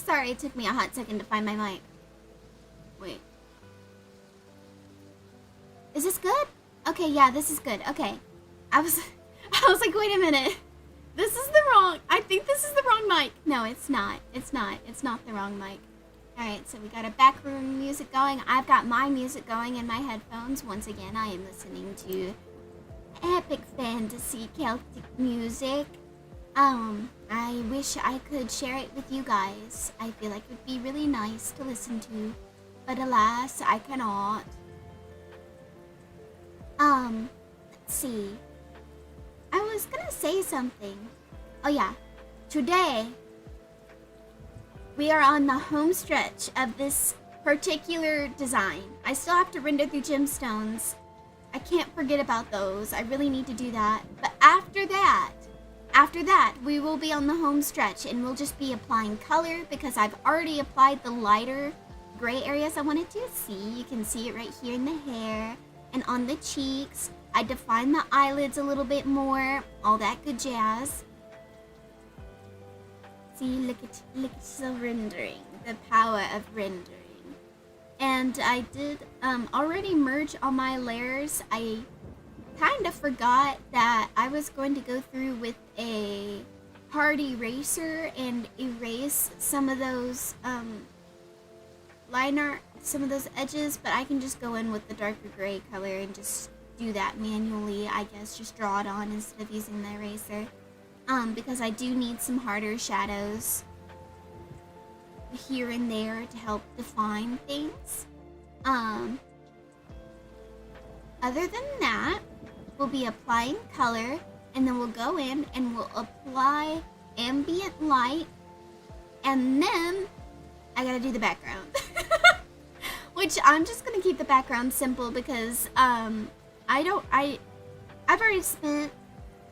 sorry, it took me a hot second to find my mic. Wait. Is this good? Okay, yeah, this is good. Okay. I was like, wait a minute. This is the wrong, I think this is the wrong mic. No, it's not. It's not. It's not the wrong mic. Alright, so we got a background music going. I've got my music going in my headphones. Once again, I am listening to epic fantasy Celtic music. I wish I could share it with you guys. I feel like it would be really nice to listen to, but alas, I cannot. Let's see. I was gonna say something. Oh yeah, today we are on the home stretch of this particular design. I still have to render through gemstones. I can't forget about those. I really need to do that. But after that, we will be on the home stretch and we'll just be applying color because I've already applied the lighter gray areas I wanted to see. You can see it right here in the hair and on the cheeks. I defined the eyelids a little bit more, all that good jazz. See, look at the rendering, the power of rendering. And I did already merge all my layers. I kind of forgot that I was going to go through with a hard eraser and erase some of those line art, some of those edges, but I can just go in with the darker gray color and just do that manually, I guess, just draw it on instead of using the eraser. Because I do need some harder shadows here and there to help define things. Other than that, we'll be applying color, and then we'll go in and we'll apply ambient light, and then I gotta do the background. Which I'm just gonna keep the background simple because I've already spent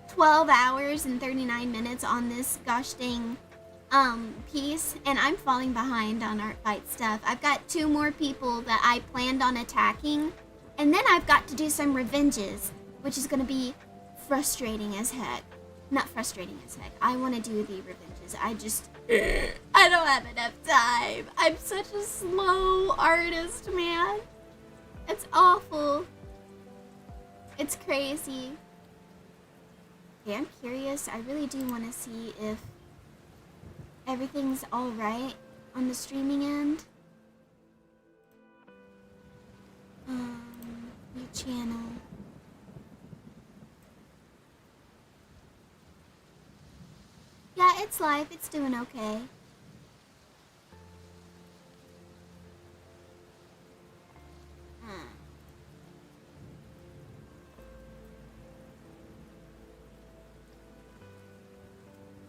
12 hours and 39 minutes on this gosh dang piece, and I'm falling behind on art fight stuff. I've got 2 more people that I planned on attacking, and then I've got to do some revenges, which is gonna be frustrating as heck. Not frustrating as heck. I want to do the revenges. I don't have enough time. I'm such a slow artist, man. It's awful. It's crazy. Okay, I'm curious. I really do want to see if everything's alright on the streaming end. New channel. Yeah, it's live. It's doing okay.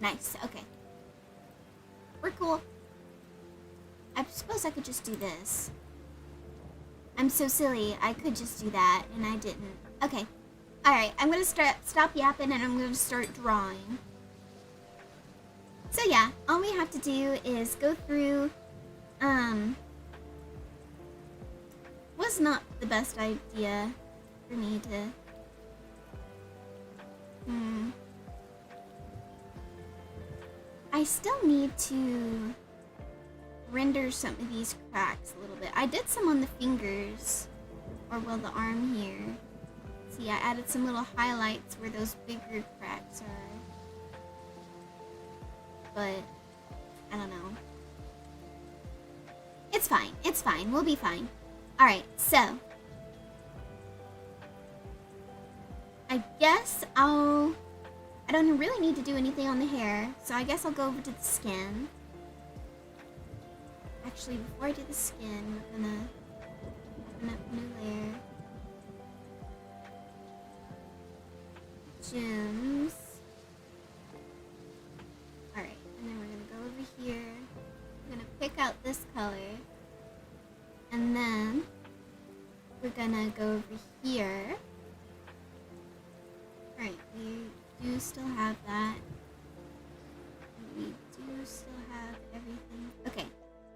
Nice, okay. We're cool. I suppose I could just do this. I'm so silly. I could just do that, and I didn't. Okay. Alright, I'm gonna stop yapping, and I'm gonna start drawing. So yeah, all we have to do is go through, was not the best idea for me to, I still need to render some of these cracks a little bit. I did some on the fingers, or well, the arm here. See, I added some little highlights where those bigger cracks are. But I don't know. It's fine. It's fine. We'll be fine. Alright, so I guess I don't really need to do anything on the hair, so I guess I'll go over to the skin. Actually, before I do the skin, we're gonna open up a new layer. Gems. Alright, and then we're gonna go over here. We're gonna pick out this color. And then we're gonna go over here. Alright, we do still have that. And we do still have everything. Okay,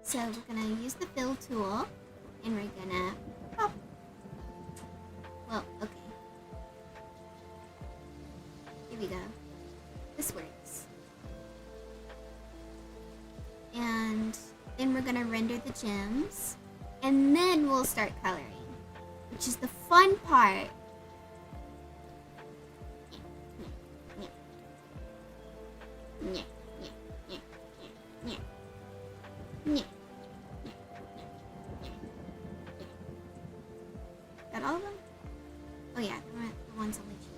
so we're gonna use the fill tool and we're gonna pop. Well, okay. Here we go. This works. And gather the gems, and then we'll start coloring, which is the fun part. Got all of them? Oh yeah, the ones only two.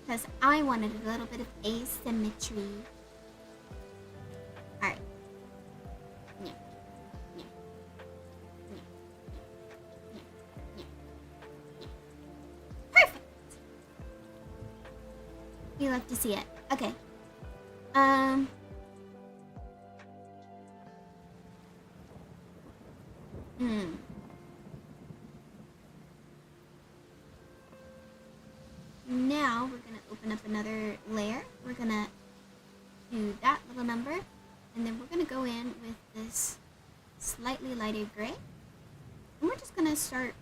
Because I wanted a little bit of asymmetry. Alright. Perfect! You love to see it. Okay. Now we're gonna open up another layer. We're gonna do that little number, and then we're gonna go in with this slightly lighter gray, and we're just gonna start.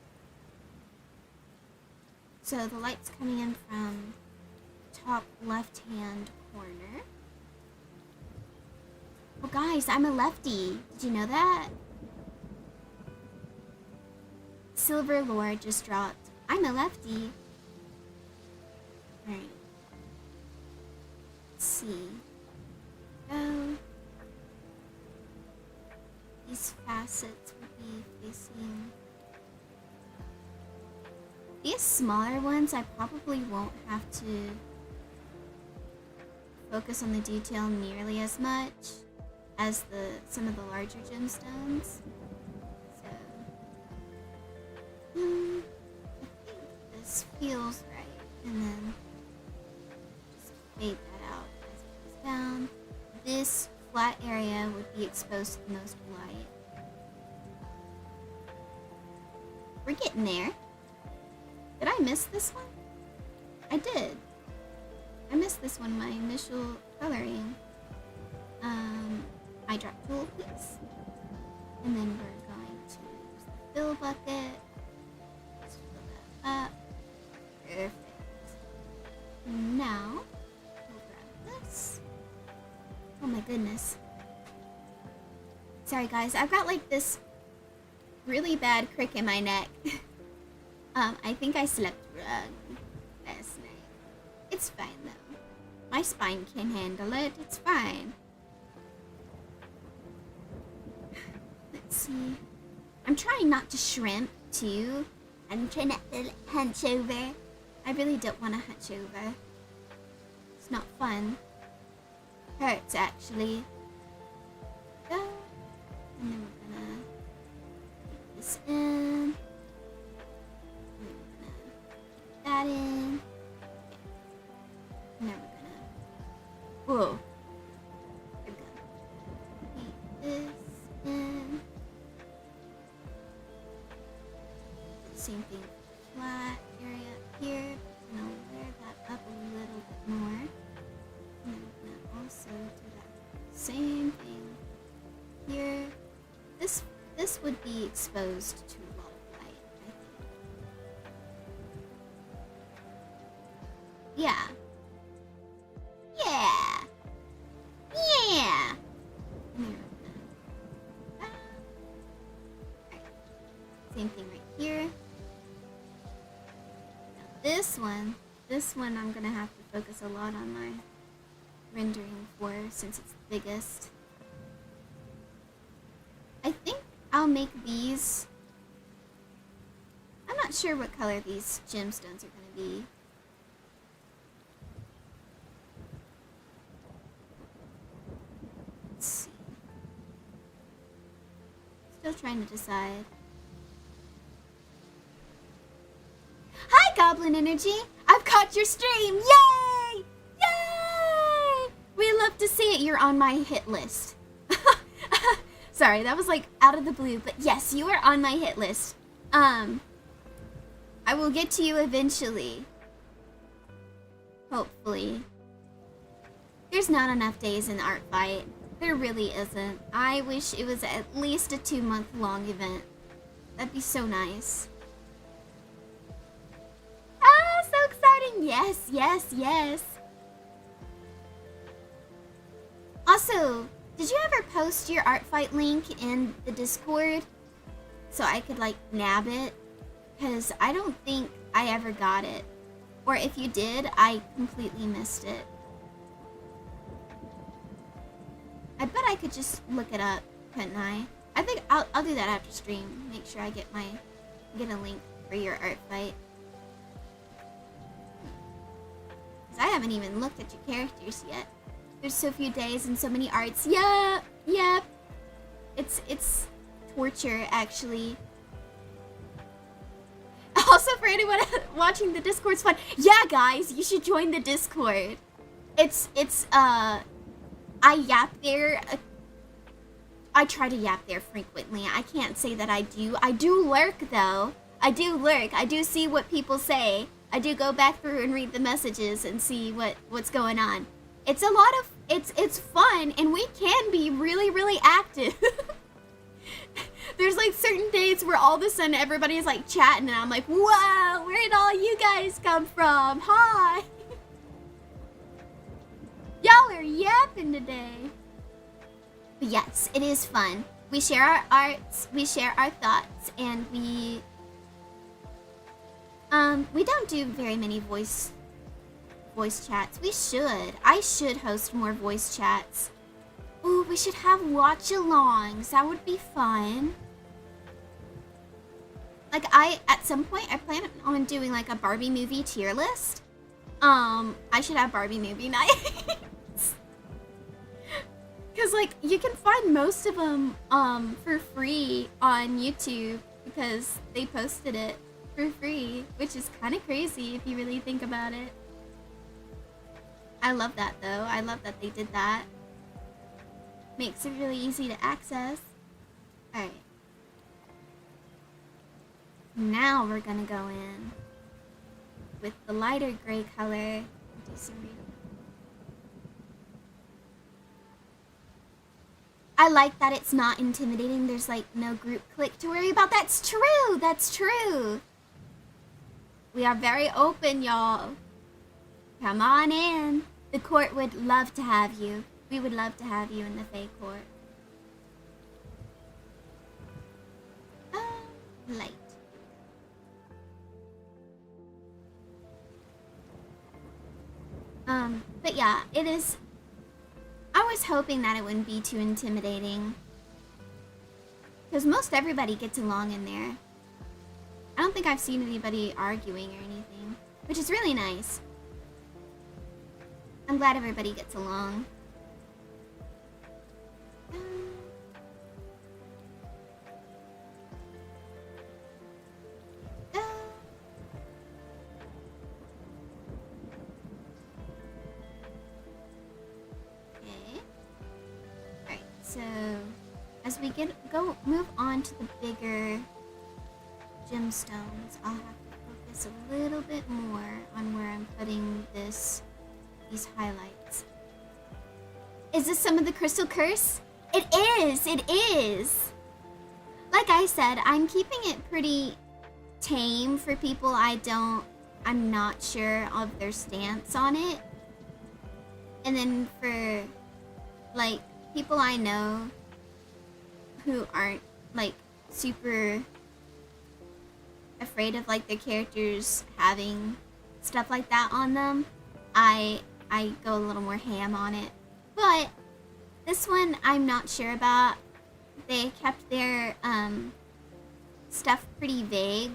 So the light's coming in from top left hand corner. Well guys, I'm a lefty. Did you know that? Silver lore just dropped. I'm a lefty. Alright. Let's see. Go. These facets will be facing. These smaller ones, I probably won't have to focus on the detail nearly as much as some of the larger gemstones. So, I think this feels right, and then just fade that out as it goes down. This flat area would be exposed to the most light. We're getting there. Did I miss this one? I did. I missed this one, my initial coloring. I dropped tool, please. And then we're going to use the fill bucket. Let's fill that up. Perfect. Now, we'll grab this. Oh my goodness. Sorry guys, I've got like this really bad crick in my neck. I think I slept wrong last night. It's fine though. My spine can handle it. It's fine. Let's see. I'm trying not to shrimp too. I'm trying not to hunch over. I really don't want to hunch over. It's not fun. Hurts actually. Go. And then we're gonna take this in. That in. And then we're gonna. Whoa. There we go. Paint this in. Same thing with the flat area up here. I'm gonna wear that up a little bit more. And then we're gonna also do that same thing here. This would be exposed to a lot of light, I think. Yeah. Yeah. Yeah. And then we're gonna Alright. Same thing right here. Now this one I'm gonna have to focus a lot on my rendering for since it's the biggest. I think I'll make these. I'm not sure what color these gemstones are gonna be. Let's see. Still trying to decide. Hi, Goblin Energy! I've caught your stream! Yay! Yay! We love to see it. You're on my hit list. Sorry, that was like out of the blue, but yes, you are on my hit list. I will get to you eventually. Hopefully. There's not enough days in Art Fight. There really isn't. I wish it was at least a 2-month-long event. That'd be so nice. Ah, so exciting! Yes, yes, yes. Also, Did you ever post your art fight link in the Discord so I could like nab it? Because I don't think I ever got it. Or if you did, I completely missed it. I bet I could just look it up, couldn't I? I think I'll do that after stream. Make sure I get a link for your art fight. Because I haven't even looked at your characters yet. There's so few days and so many arts. Yeah. It's torture, actually. Also, for anyone watching, the Discord's fun. Yeah, guys, you should join the Discord. I yap there. I try to yap there frequently. I can't say that I do. I do lurk, though. I do lurk. I do see what people say. I do go back through and read the messages and see what's going on. It's a lot of... It's fun, and we can be really, really active. There's like certain days where all of a sudden everybody is like chatting, and I'm like, whoa, where did all you guys come from? Hi. Y'all are yapping today. But yes, it is fun. We share our arts, we share our thoughts, and we don't do very many voice chats. We should. I should host more voice chats. Ooh, we should have watch-alongs. That would be fun. Like, at some point, I plan on doing, like, a Barbie movie tier list. I should have Barbie movie nights. Because, like, you can find most of them, for free on YouTube because they posted it for free, which is kind of crazy if you really think about it. I love that, though. I love that they did that. Makes it really easy to access. Alright. Now we're gonna go in with the lighter gray color. Do some reading. I like that it's not intimidating. There's like no group click to worry about. That's true. That's true. We are very open, y'all. Come on in. The court would love to have you. We would love to have you in the Fae Court. Light. But yeah, it is... I was hoping that it wouldn't be too intimidating. Because most everybody gets along in there. I don't think I've seen anybody arguing or anything. Which is really nice. I'm glad everybody gets along. So, as we move on to the bigger gemstones, I'll have to focus a little bit more on where I'm putting these highlights. Is this some of the crystal curse? It is! Like I said, I'm keeping it pretty tame for people I'm not sure of their stance on it. And then for, like, people I know who aren't, like, super afraid of, like, their characters having stuff like that on them, I go a little more ham on it. But this one I'm not sure about. They kept their stuff pretty vague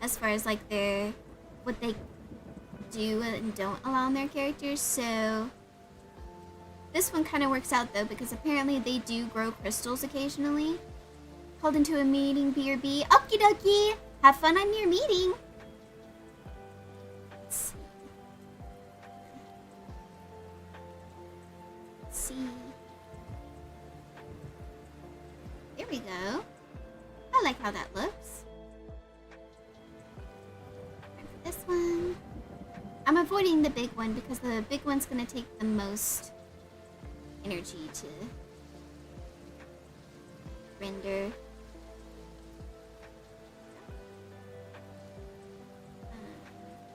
as far as, like, what they do and don't allow in their characters, so this one kind of works out, though, because apparently they do grow crystals occasionally. Called into a meeting, BRB. Okie dokie! Have fun on your meeting! Let's see. There we go. I like how that looks. Time for this one. I'm avoiding the big one because the big one's going to take the most energy to render.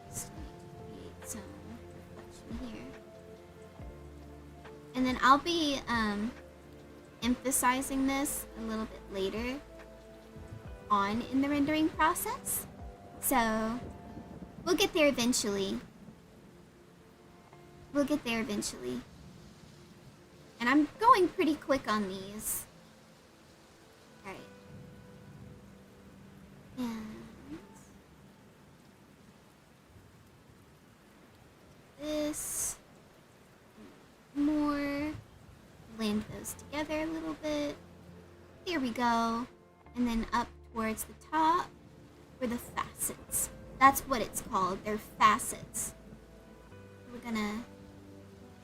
Just need to create some reflection here. And then I'll be emphasizing this a little bit later on in the rendering process. So we'll get there eventually. We'll get there eventually. And I'm going pretty quick on these. Alright. And this. More. Blend those together a little bit. There we go. And then up towards the top were the facets. That's what it's called. They're facets. We're gonna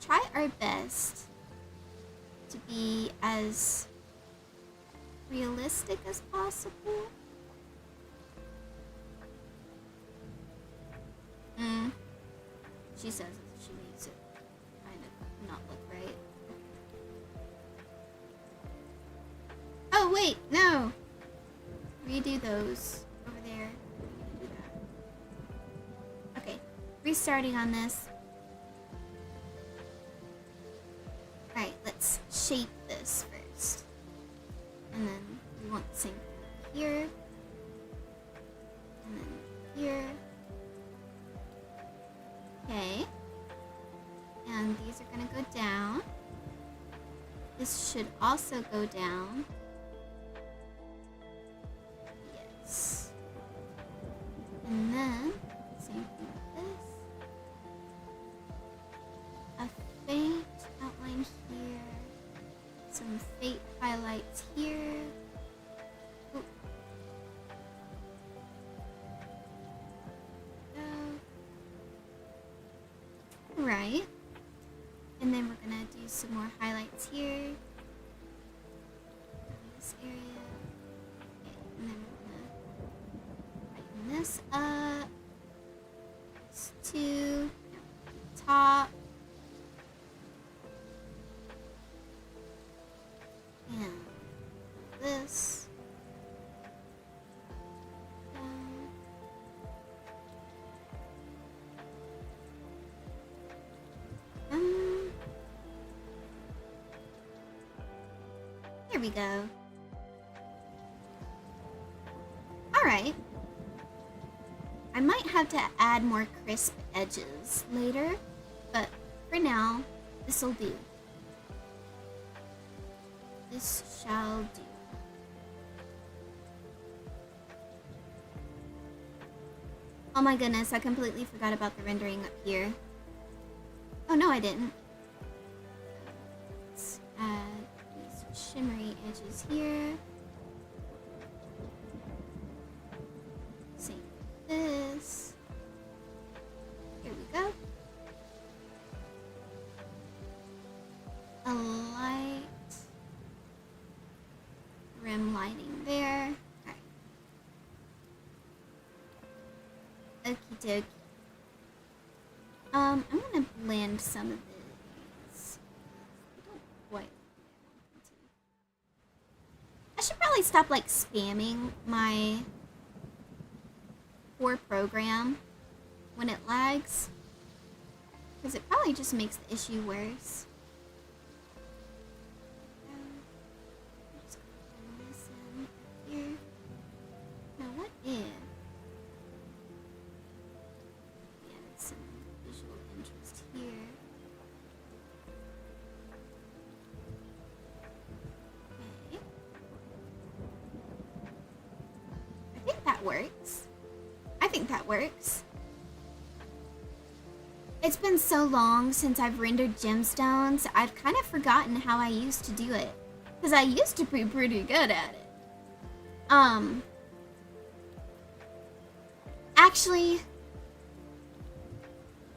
try our best to be as realistic as possible. She says she makes it kind of not look right. Oh wait, no! Redo those over there. Do that. Okay, restarting on this. Alright, let's shape this first. And then we want the same thing here. And then here. Okay. And these are gonna go down. This should also go down. Yes. And then, same thing with this. A faint outline here. Some faint highlights here. Ooh. Right. And then we're gonna do some more highlights here. In this area. Okay, and then we're gonna brighten this up. This two. Top. And this. There we go. Alright. I might have to add more crisp edges later, but for now, this'll do. This shall do. Oh my goodness, I completely forgot about the rendering up here. Oh no, I didn't. Let's add these shimmery edges here. Same with this. Here we go. A light rim lining there. Alright. Okie dokie. I'm gonna blend some of these. I don't quite want to. I should probably stop like spamming my poor program when it lags, because it probably just makes the issue worse. Just put this in here. Now what if? Here. Okay. I think that works. I think that works. It's been so long since I've rendered gemstones, I've kind of forgotten how I used to do it. Because I used to be pretty good at it. Actually,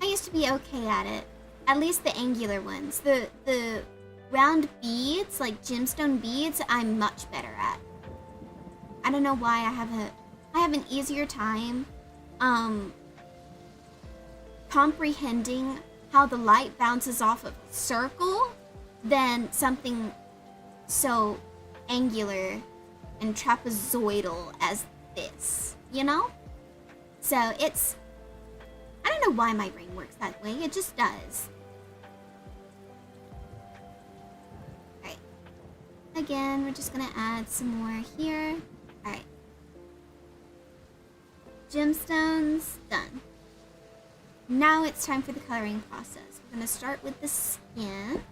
I used to be okay at it. At least the angular ones. The round beads, like gemstone beads, I'm much better at. I don't know why I have an easier time comprehending how the light bounces off of a circle than something so angular and trapezoidal as this, you know? So it's, I don't know why my brain works that way, it just does. Alright. Again, we're just gonna add some more here. Alright. Gemstones, done. Now it's time for the coloring process. We're gonna start with the skin.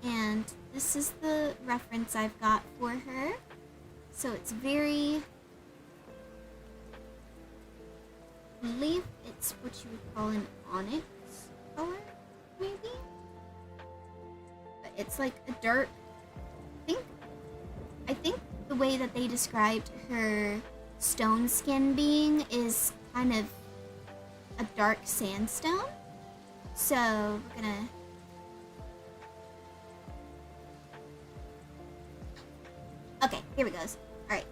And this is the reference I've got for her. So it's very... I believe it's what you would call an onyx color, maybe? But it's like a dark... I think the way that they described her stone skin being is kind of a dark sandstone. So we're gonna... Okay, here we go. Alright.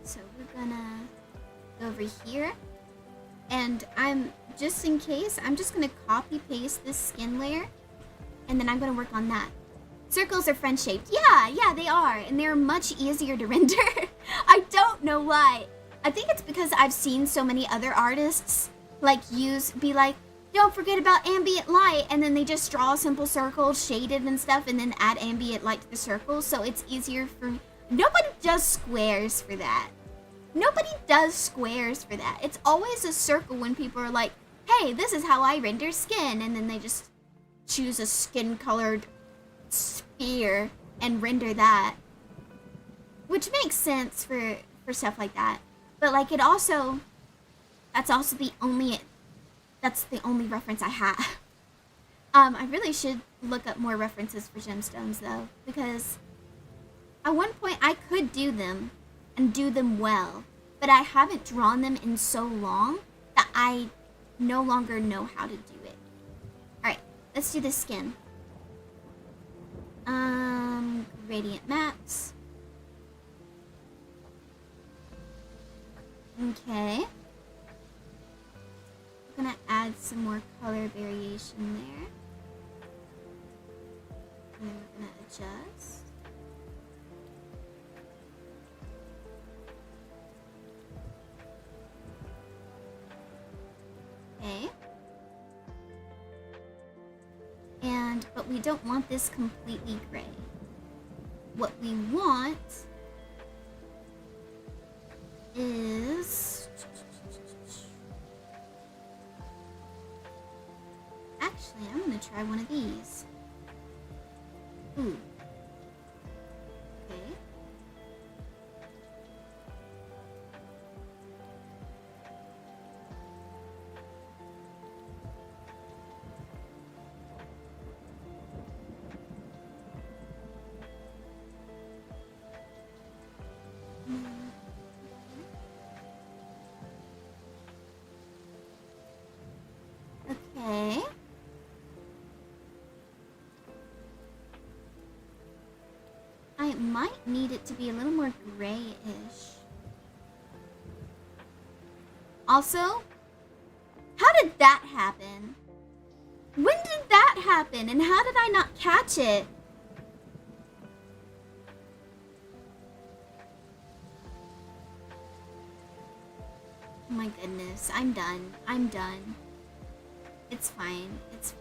So we're gonna go over here. And just in case, I'm just gonna copy paste this skin layer. And then I'm gonna work on that. Circles are friend-shaped. Yeah, they are. And they're much easier to render. I don't know why. I think it's because I've seen so many other artists be like, don't forget about ambient light. And then they just draw a simple circle, shaded and stuff, and then add ambient light to the circle. So it's easier for... Nobody does squares for that. Nobody does squares for that. It's always a circle when people are like, hey, this is how I render skin. And then they just choose a skin-colored sphere and render that, which makes sense for stuff like that. But like that's the only reference I have. I really should look up more references for gemstones though, because at one point I could do them and do them well, but I haven't drawn them in so long that I no longer know how to do it. Alright, let's do the skin. Gradient maps. Okay. I'm gonna add some more color variation there. And then we're gonna adjust. Okay. But we don't want this completely gray. What we want is... Actually, I'm gonna try one of these. Ooh. Okay. Okay. I might need it to be a little more grayish. Also, how did that happen? When did that happen? And how did I not catch it? Oh my goodness, I'm done. I'm done. It's fine. It's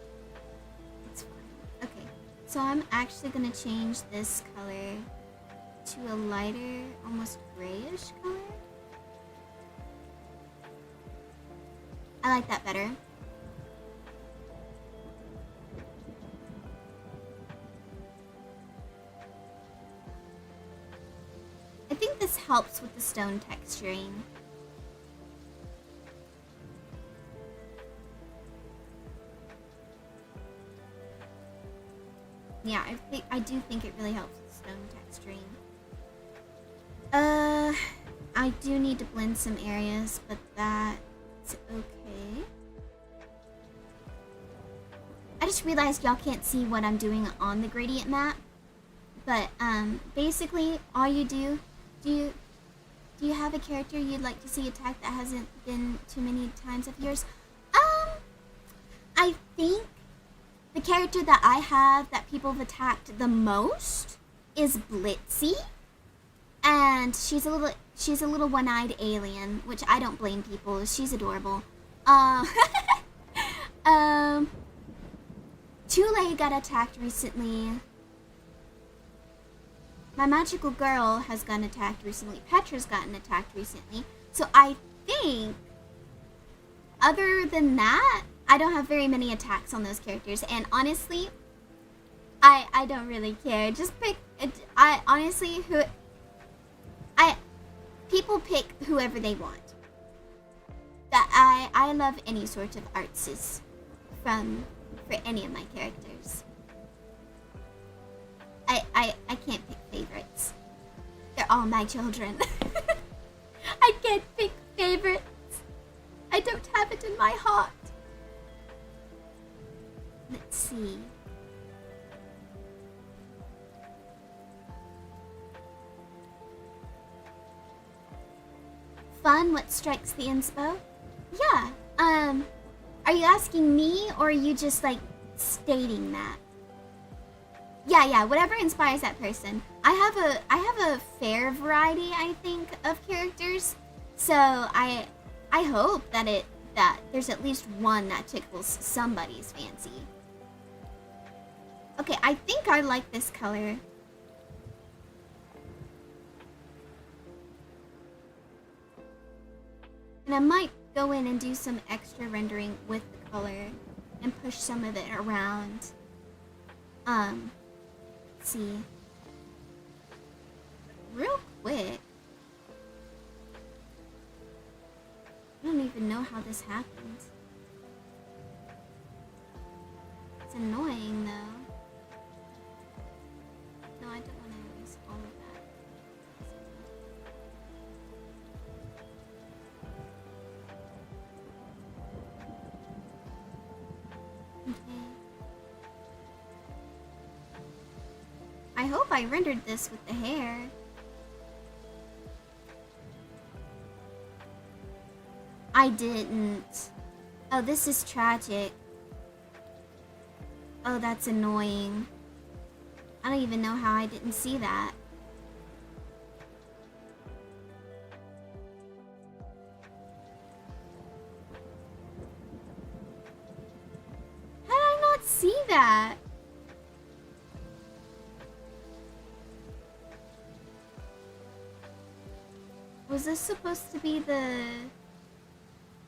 fine. Okay, so I'm actually gonna change this color to a lighter, almost grayish color. I like that better. I think this helps with the stone texturing. Yeah, I do think it really helps with stone texturing. I do need to blend some areas, but that's okay. I just realized y'all can't see what I'm doing on the gradient map, but basically all you do you have a character you'd like to see attacked that hasn't been too many times of yours? I think the character that I have that people have attacked the most is Blitzy, and she's a little one-eyed alien, which I don't blame people. She's adorable. Tule got attacked recently. my magical girl has gotten attacked recently. Petra's gotten attacked recently. So I think, other than that, I don't have very many attacks on those characters. And honestly, I don't really care. Just pick, people pick whoever they want. That I love any sort of arts for any of my characters. I can't pick favorites. They're all my children. I can't pick favorites. I don't have it in my heart. Let's see. Fun, what strikes the inspo? Yeah, are you asking me, or are you just, like, stating that? Yeah, whatever inspires that person. I have a fair variety, I think, of characters, so I hope that there's at least one that tickles somebody's fancy. Okay, I think I like this color. And I might go in and do some extra rendering with the color and push some of it around. Let's see. Real quick. I don't even know how this happened. It's annoying though. No, I don't want to erase all of that. Okay. I hope I rendered this with the hair. I didn't. Oh, this is tragic. Oh, that's annoying. I don't even know how I didn't see that. How did I not see that? Was this supposed to be the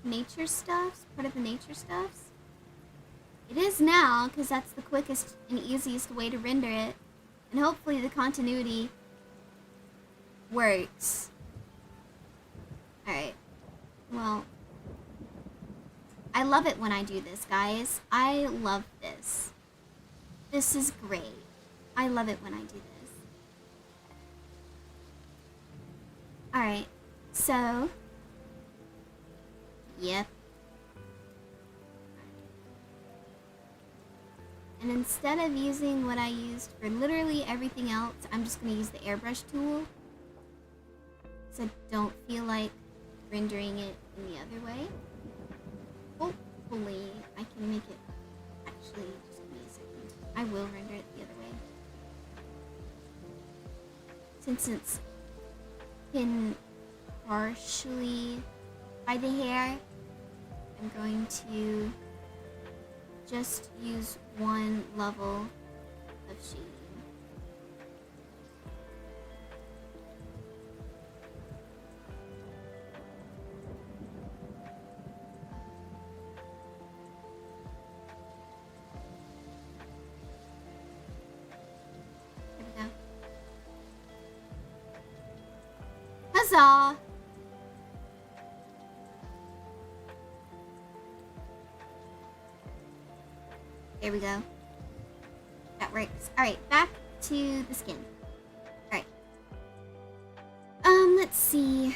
nature stuffs? Part of the nature stuffs? It is now, because that's the quickest and easiest way to render it. And hopefully the continuity works. Alright. Well, I love it when I do this, guys. I love this. This is great. I love it when I do this. Alright, so... Yep. And instead of using what I used for literally everything else, I'm just going to use the airbrush tool. So I don't feel like rendering it in the other way. Hopefully I can make it... Actually, just give me a second. I will render it the other way. Since it's been partially by the hair, I'm going to just use one level of shading. There we go. Huzzah! There we go. That works. Alright, back to the skin. Alright. Let's see.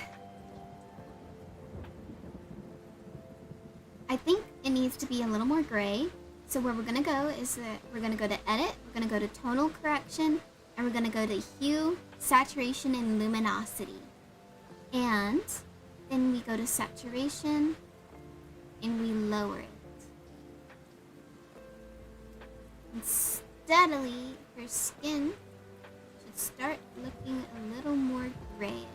I think it needs to be a little more gray. So where we're gonna go is that we're gonna go to edit, we're gonna go to tonal correction, and we're gonna go to hue, saturation, and luminosity. And then we go to saturation and we lower it. And steadily, her skin should start looking a little more grayish.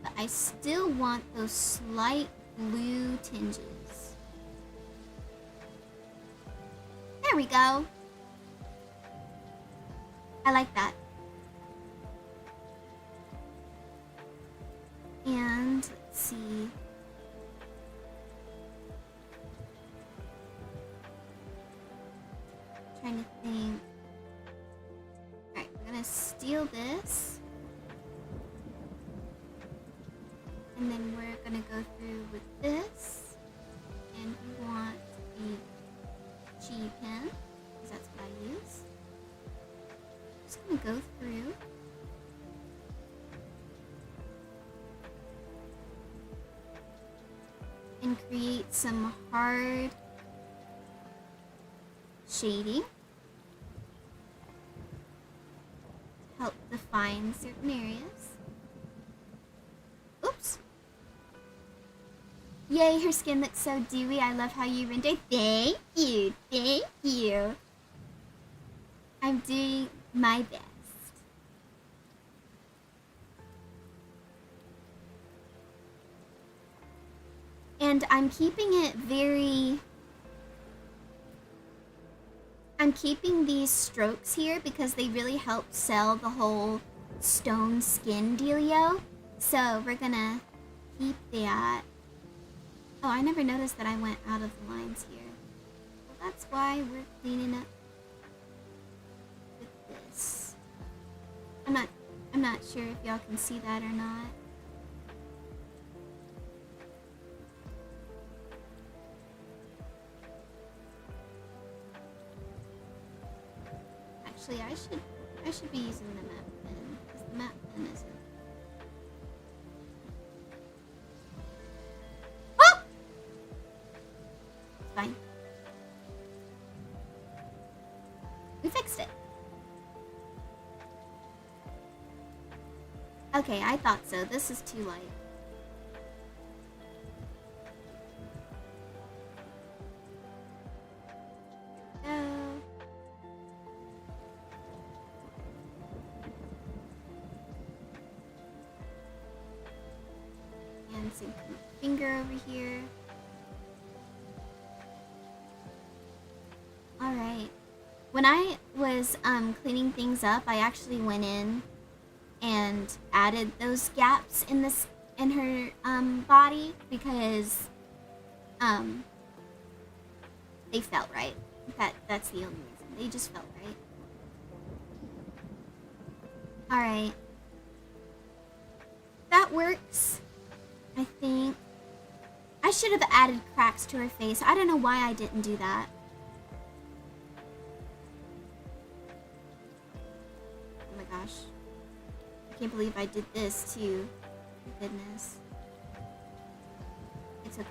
But I still want those slight blue tinges. There we go. I like that. And let's see. Trying to think. Alright, we're gonna steal this. And then we're gonna go through with this. And we want a G pen, because that's what I use. Just gonna go through. And create some hard shading. Help define certain areas. Oops. Yay, her skin looks so dewy. I love how you render. Thank you. Thank you. I'm doing my best. And I'm keeping it very... I'm keeping these strokes here because they really help sell the whole stone skin dealio. So we're gonna keep that. Oh, I never noticed that I went out of the lines here. Well, that's why we're cleaning up with this. I'm not sure if y'all can see that or not. Actually, I should be using the map pen, because the map pen isn't. Oh! It's fine. We fixed it. Okay, I thought so. This is too light. Finger over here. Alright. When I was cleaning things up, I actually went in and added those gaps in her body because they felt right. That's the only reason. They just felt right. Alright. That works. I think I should have added cracks to her face. I don't know why I didn't do that. Oh my gosh. I can't believe I did this too. Goodness. It's okay.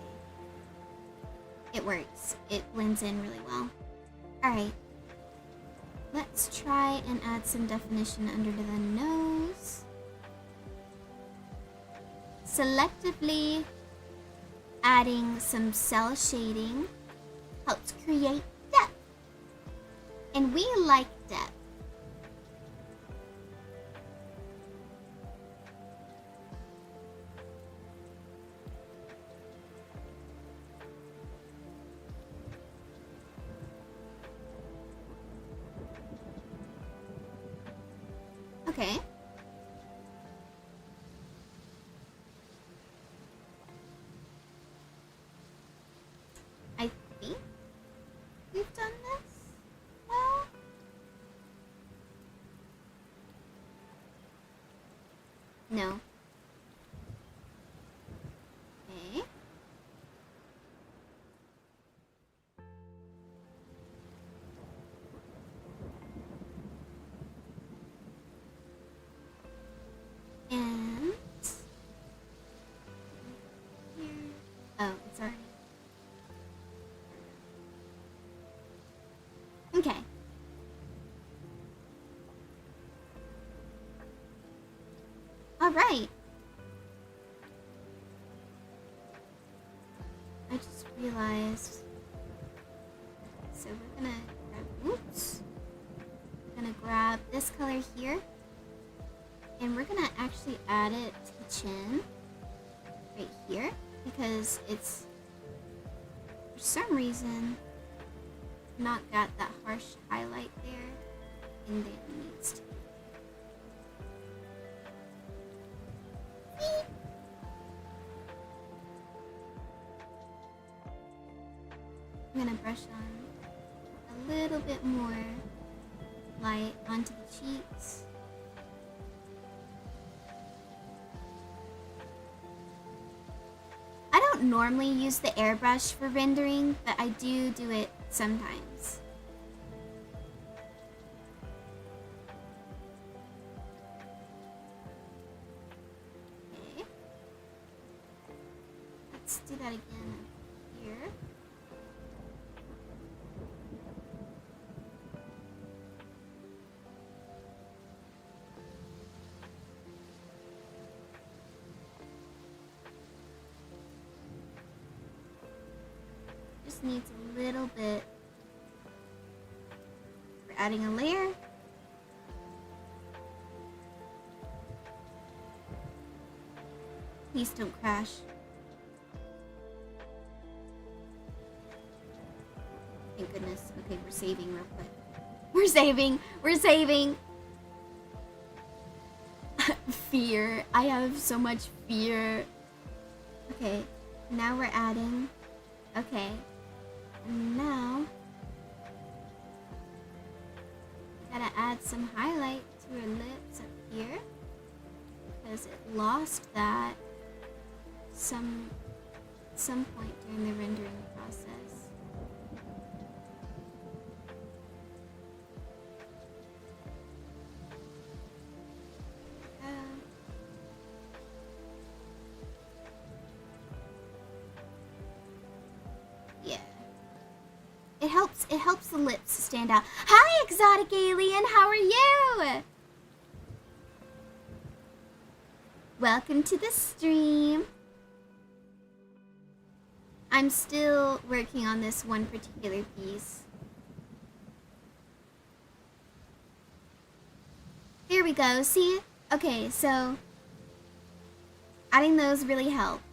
It works. It blends in really well. Alright. Let's try and add some definition under the nose. Selectively adding some cell shading helps create depth. And we like depth. Okay. I think we've done this well. No. Okay. And here. Oh, it's already. Okay. All right. I just realized. So we're gonna grab, oops. We're gonna grab this color here. And we're gonna actually add it to the chin right here because it's, for some reason, not got that harsh highlight there, and then it needs to. I'm gonna brush on a little bit more light onto the cheeks. I don't normally use the airbrush for rendering, but I do it sometimes. Okay. Let's do that again here. Just needs a little bit. We're adding a layer. Please don't crash. Thank goodness. Okay, we're saving real quick. We're saving! We're saving! Fear. I have so much fear. Okay, now we're adding. Okay. And now, gotta add some highlight to her lips up here because it lost that some point during the rendering process. It helps the lips stand out. Hi, exotic alien. How are you? Welcome to the stream. I'm still working on this one particular piece. There we go. See? Okay, so adding those really helped.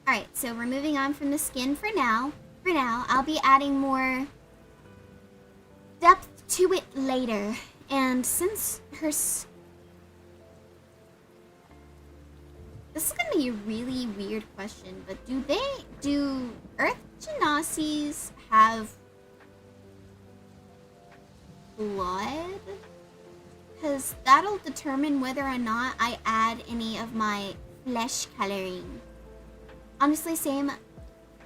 Alright, so we're moving on from the skin for now. For now, I'll be adding more depth to it later. And since her... This is going to be a really weird question, but do Earth Genasi's have blood? Because that'll determine whether or not I add any of my flesh coloring. Honestly, same.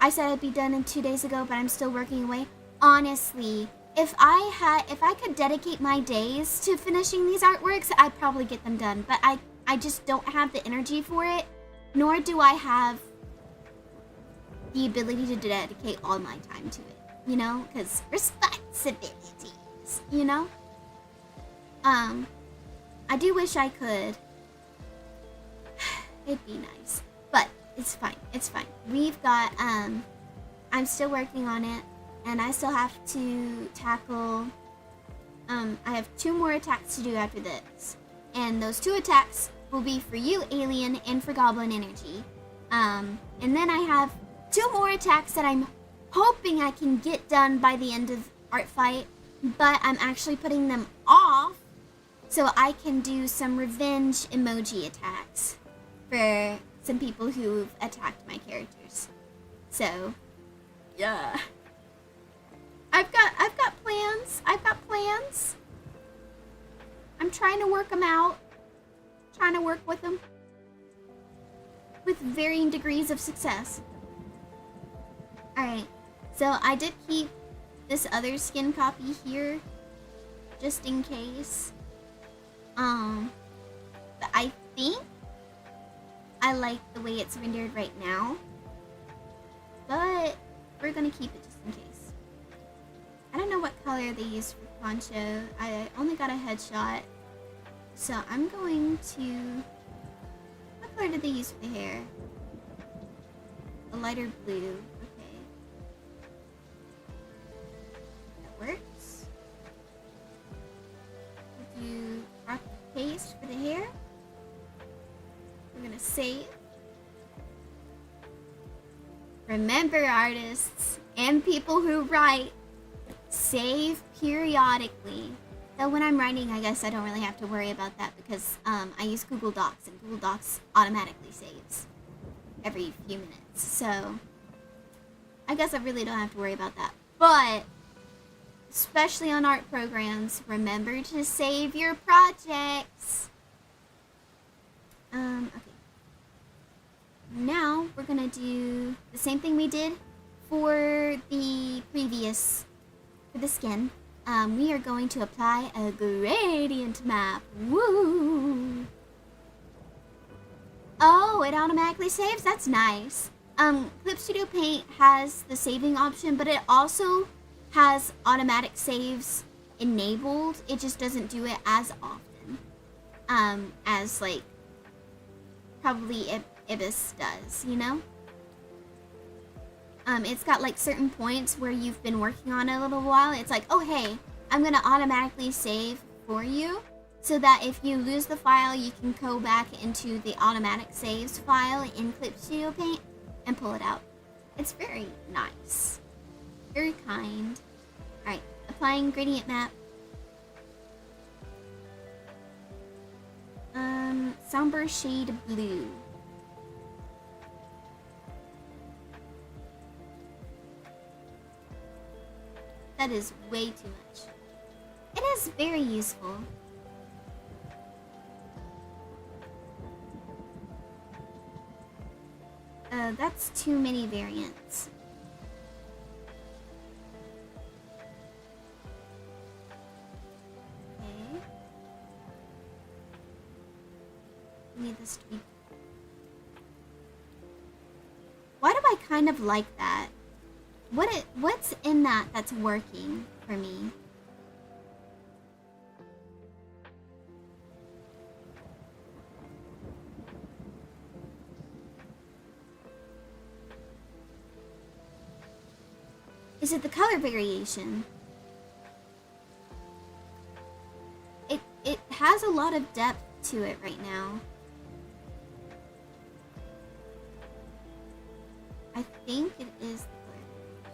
I said I'd be done in 2 days ago, but I'm still working away. Honestly, if I could dedicate my days to finishing these artworks, I'd probably get them done. But I just don't have the energy for it, nor do I have the ability to dedicate all my time to it, you know? Because responsibilities, you know? I do wish I could. It'd be nice. But it's fine. It's fine. We've got, I'm still working on it, and I still have to tackle, I have 2 more attacks to do after this. And those 2 attacks will be for you, Alien, and for Goblin Energy. And then I have 2 more attacks that I'm hoping I can get done by the end of Art Fight, but I'm actually putting them off so I can do some revenge emoji attacks for some people who've attacked my characters. So, yeah. I've got plans. I've got plans. I'm trying to work them out. Trying to work with them. With varying degrees of success. Alright. So I did keep this other skin copy here. Just in case. But I think I like the way it's rendered right now. But we're gonna keep it just in case. I don't know what color they used for Poncho. I only got a headshot. So I'm going to... What color did they use for the hair? A lighter blue. Okay. That works. We'll do rock paste for the hair. We're gonna save. Remember, artists and people who write, save periodically. Though when I'm writing, I guess I don't really have to worry about that because I use Google Docs, and Google Docs automatically saves every few minutes. So I guess I really don't have to worry about that. But especially on art programs, remember to save your projects. Okay. Now we're gonna do the same thing we did for the previous, for the skin. We are going to apply a gradient map. Woo! Oh, it automatically saves? That's nice. Clip Studio Paint has the saving option, but it also has automatic saves enabled. It just doesn't do it as often as like probably Ibis does, you know? It's got like certain points where you've been working on it a little while. It's like, oh hey, I'm gonna automatically save for you so that if you lose the file, you can go back into the automatic saves file in Clip Studio Paint and pull it out. It's very nice. Very kind. Alright, applying gradient map. Somber shade blue. That is way too much. It is very useful. That's too many variants. Okay. I need this to be... Why do I kind of like that? What's in that that's working for me? Is it the color variation? It has a lot of depth to it right now. I think it is the color variation.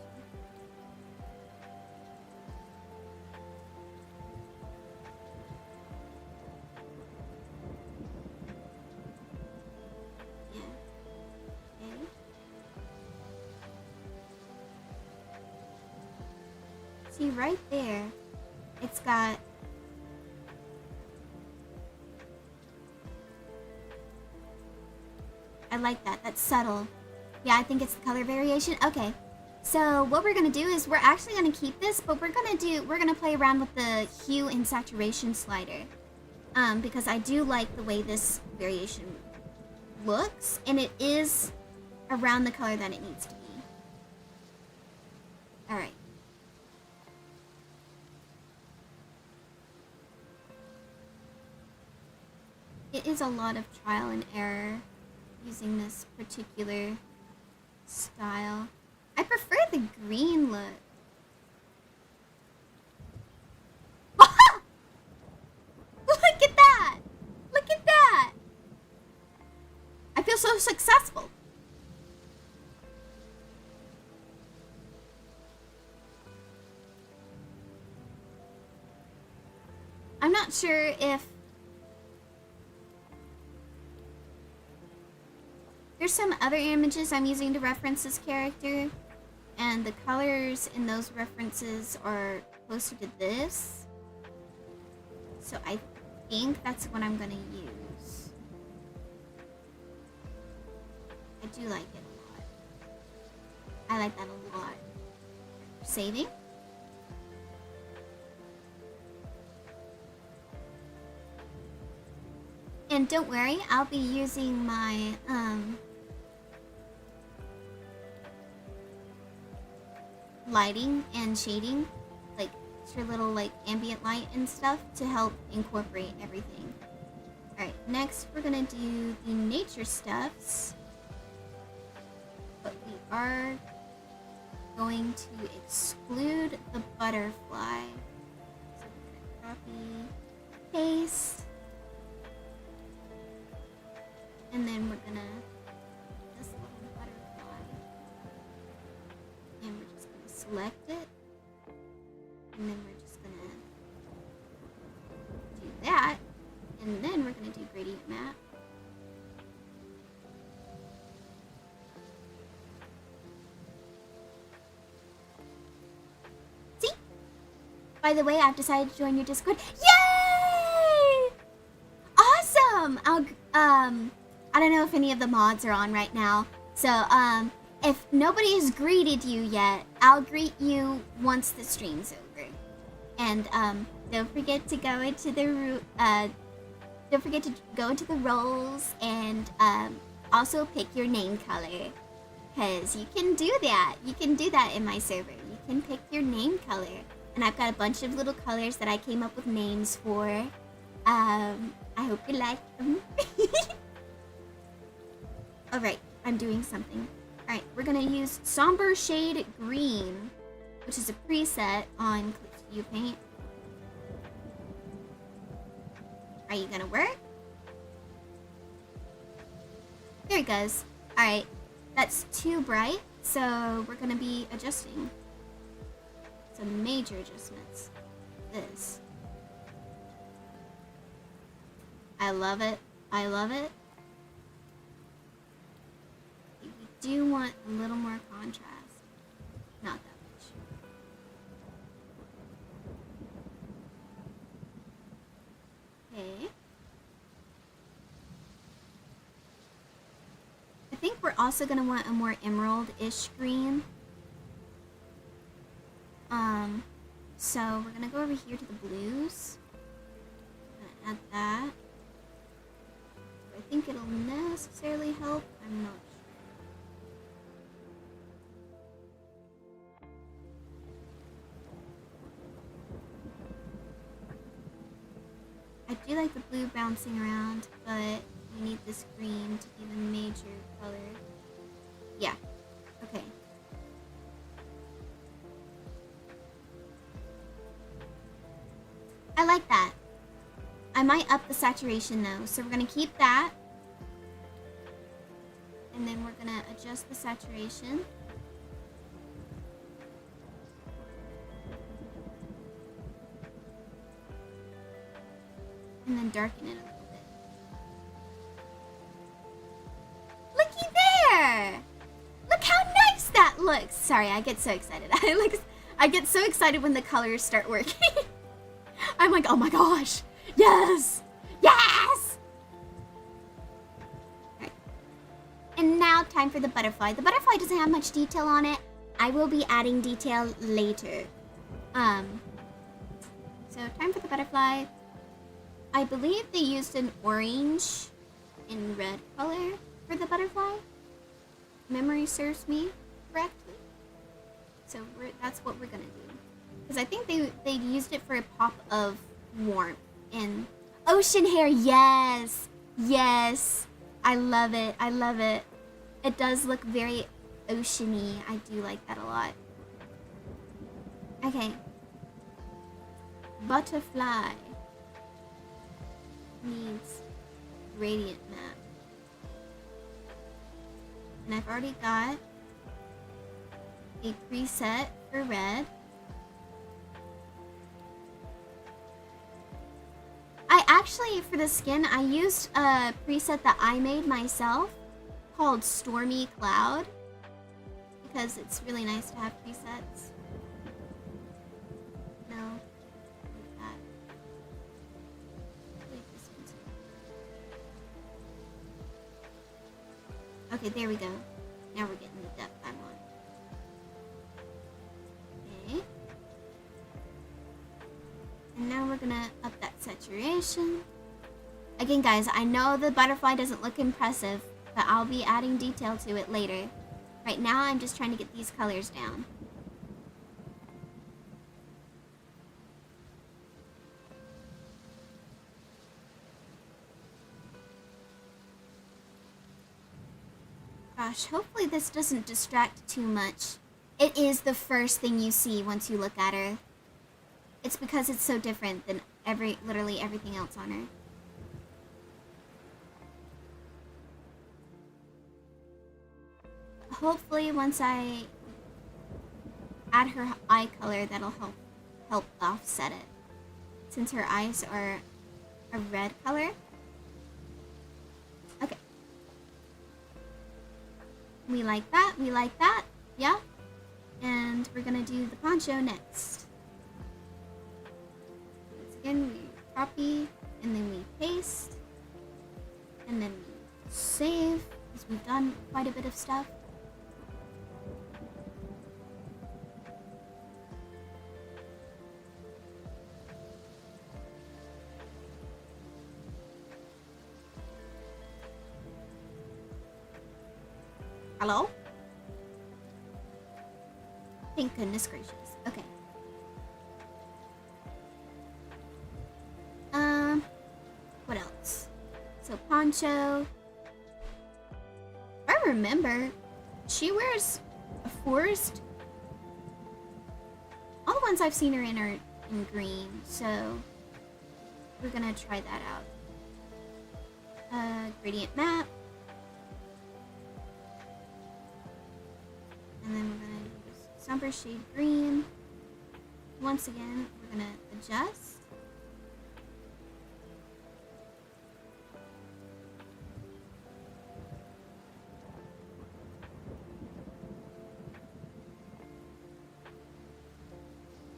Yeah. Okay. See, right there, it's got... I like that. That's subtle. Yeah, I think it's the color variation. Okay. So what we're going to do is we're actually going to keep this, but we're going to play around with the hue and saturation slider. Because I do like the way this variation looks, and it is around the color that it needs to be. All right. It is a lot of trial and error using this particular style. I prefer the green look. Look at that! Look at that! I feel so successful. I'm not sure if there's some other images I'm using to reference this character, and the colors in those references are closer to this. So I think that's what I'm gonna use. I do like it a lot. I like that a lot. Saving. And don't worry, I'll be using my lighting and shading, like extra little like ambient light and stuff to help incorporate everything. Alright, next we're gonna do the nature stuffs, but we are going to exclude the butterfly. So we're gonna copy, paste, and then we're gonna this little butterfly, and we're just gonna select it, and then we're just gonna By the way, I've decided to join your Discord. Yay! Awesome! I don't know if any of the mods are on right now. So, if nobody has greeted you yet, I'll greet you once the stream's over. And, don't forget to go into the, roles and, also pick your name color. Because you can do that. You can do that in my server. You can pick your name color. And I've got a bunch of little colors that I came up with names for. I hope you like them. Alright, I'm doing something. Alright, we're gonna use Somber Shade Green, which is a preset on Clip to Paint. Are you gonna work? There it goes. Alright, that's too bright, so we're gonna be adjusting. Some major adjustments. This. I love it. I love it. We do want a little more contrast. Not that much. Okay. I think we're also going to want a more emerald-ish green. So we're going to go over here to the blues. I'm going to add that. I think it'll necessarily help. I'm not sure. I do like the blue bouncing around, but we need this green to be the major color. Yeah. Okay. I like that. I might up the saturation though, so we're gonna keep that. And then we're gonna adjust the saturation. And then darken it a little bit. Looky there! Look how nice that looks! Sorry, I get so excited. I get so excited when the colors start working. I'm like, oh my gosh! Yes! Yes! Right. And now time for the butterfly. The butterfly doesn't have much detail on it. I will be adding detail later. So time for the butterfly. I believe they used an orange and red color for the butterfly. Memory serves me correctly. So that's what we're gonna do. Because I think they used it for a pop of warmth. And ocean hair, yes! Yes! I love it, I love it. It does look very oceany. I do like that a lot. Okay. Butterfly needs gradient map. And I've already got a preset for red. I actually, for the skin, I used a preset that I made myself called Stormy Cloud because it's really nice to have presets. No, like that. Wait, this one's okay, there we go. Now we're getting the depth I want. Okay. And now we're gonna up that saturation. Again, guys, I know the butterfly doesn't look impressive, but I'll be adding detail to it later. Right now, I'm just trying to get these colors down. Gosh, hopefully this doesn't distract too much. It is the first thing you see once you look at her. It's because it's so different than literally everything else on her. Hopefully once I add her eye color, that'll help offset it. Since her eyes are a red color. Okay. We like that, we like that, yeah. And we're gonna do the poncho next. copy, and then we paste, and then we save, because we've done quite a bit of stuff. Hello? Thank goodness gracious. Okay. What else? So Poncho. I remember she wears a forest. All the ones I've seen her in are in green, so we're gonna try that out. Gradient map. And then we're gonna use somber shade green. Once again, we're gonna adjust.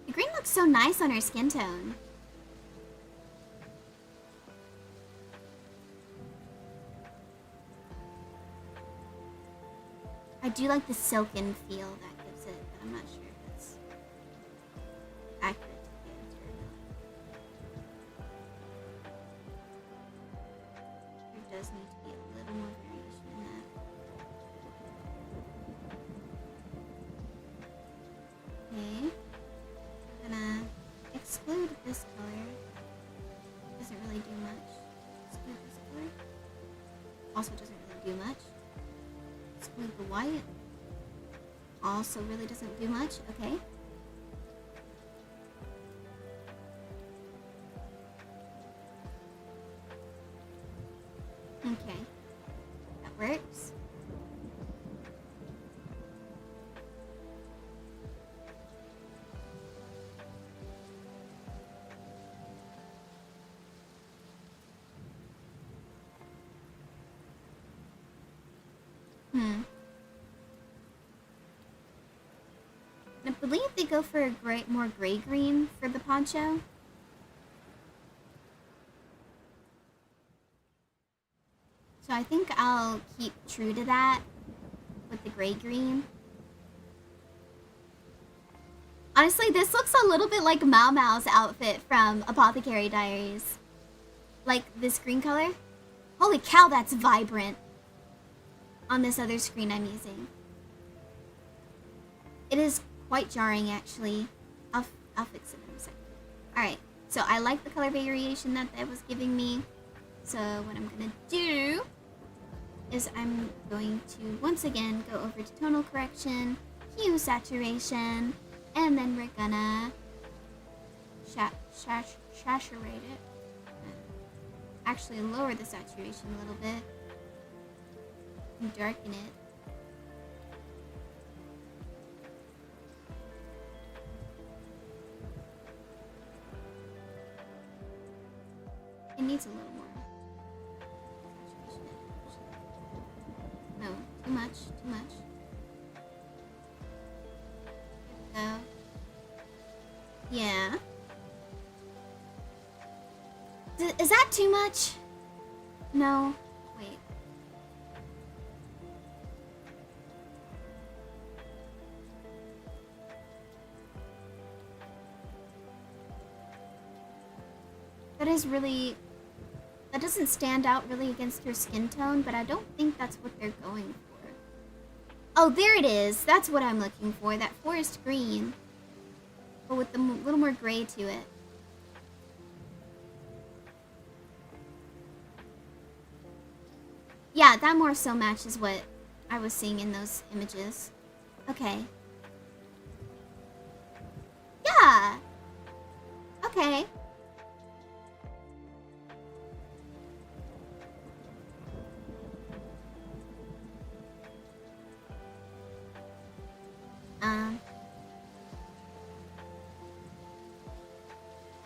The green looks so nice on her skin tone. I do like the silken feel that gives it, but I'm not sure if it's accurate to the character or not. There does need to be a little more variation in that. Okay. I'm gonna exclude this color. Doesn't really do much. Exclude this color. Also doesn't really do much. Exclude the white. Also really doesn't do much. Okay. Okay. That works. I believe they go for a more gray-green for the poncho. So I think I'll keep true to that with the gray-green. Honestly, this looks a little bit like Mau Mau's outfit from Apothecary Diaries. Like this green color. Holy cow, that's vibrant. On this other screen I'm using. It is quite jarring, actually. I'll fix it in a second. Alright, so I like the color variation that was giving me. So what I'm gonna do is I'm going to once again go over to tonal correction, hue saturation, and then we're gonna saturate it. Actually lower the saturation a little bit and darken it. It needs a little more. No, too much, too much. There we go. Yeah. Is that too much? No. Wait. That doesn't stand out really against her skin tone, but I don't think that's what they're going for. Oh, there it is. That's what I'm looking for. That forest green. But with a little more gray to it. Yeah, that more so matches what I was seeing in those images. Okay. Yeah. Okay.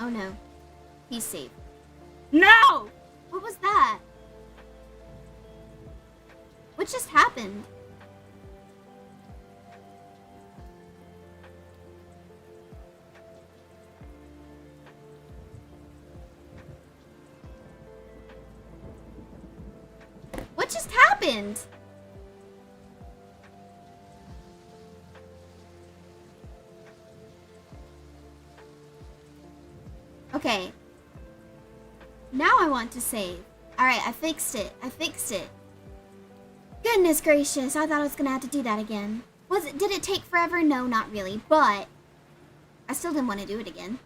Oh no. He's safe. No! What was that? What just happened? happened? Okay. Now I want to save. Alright, I fixed it. I fixed it. Goodness gracious, I thought I was gonna have to do that again. Did it take forever? No, not really, but I still didn't want to do it again.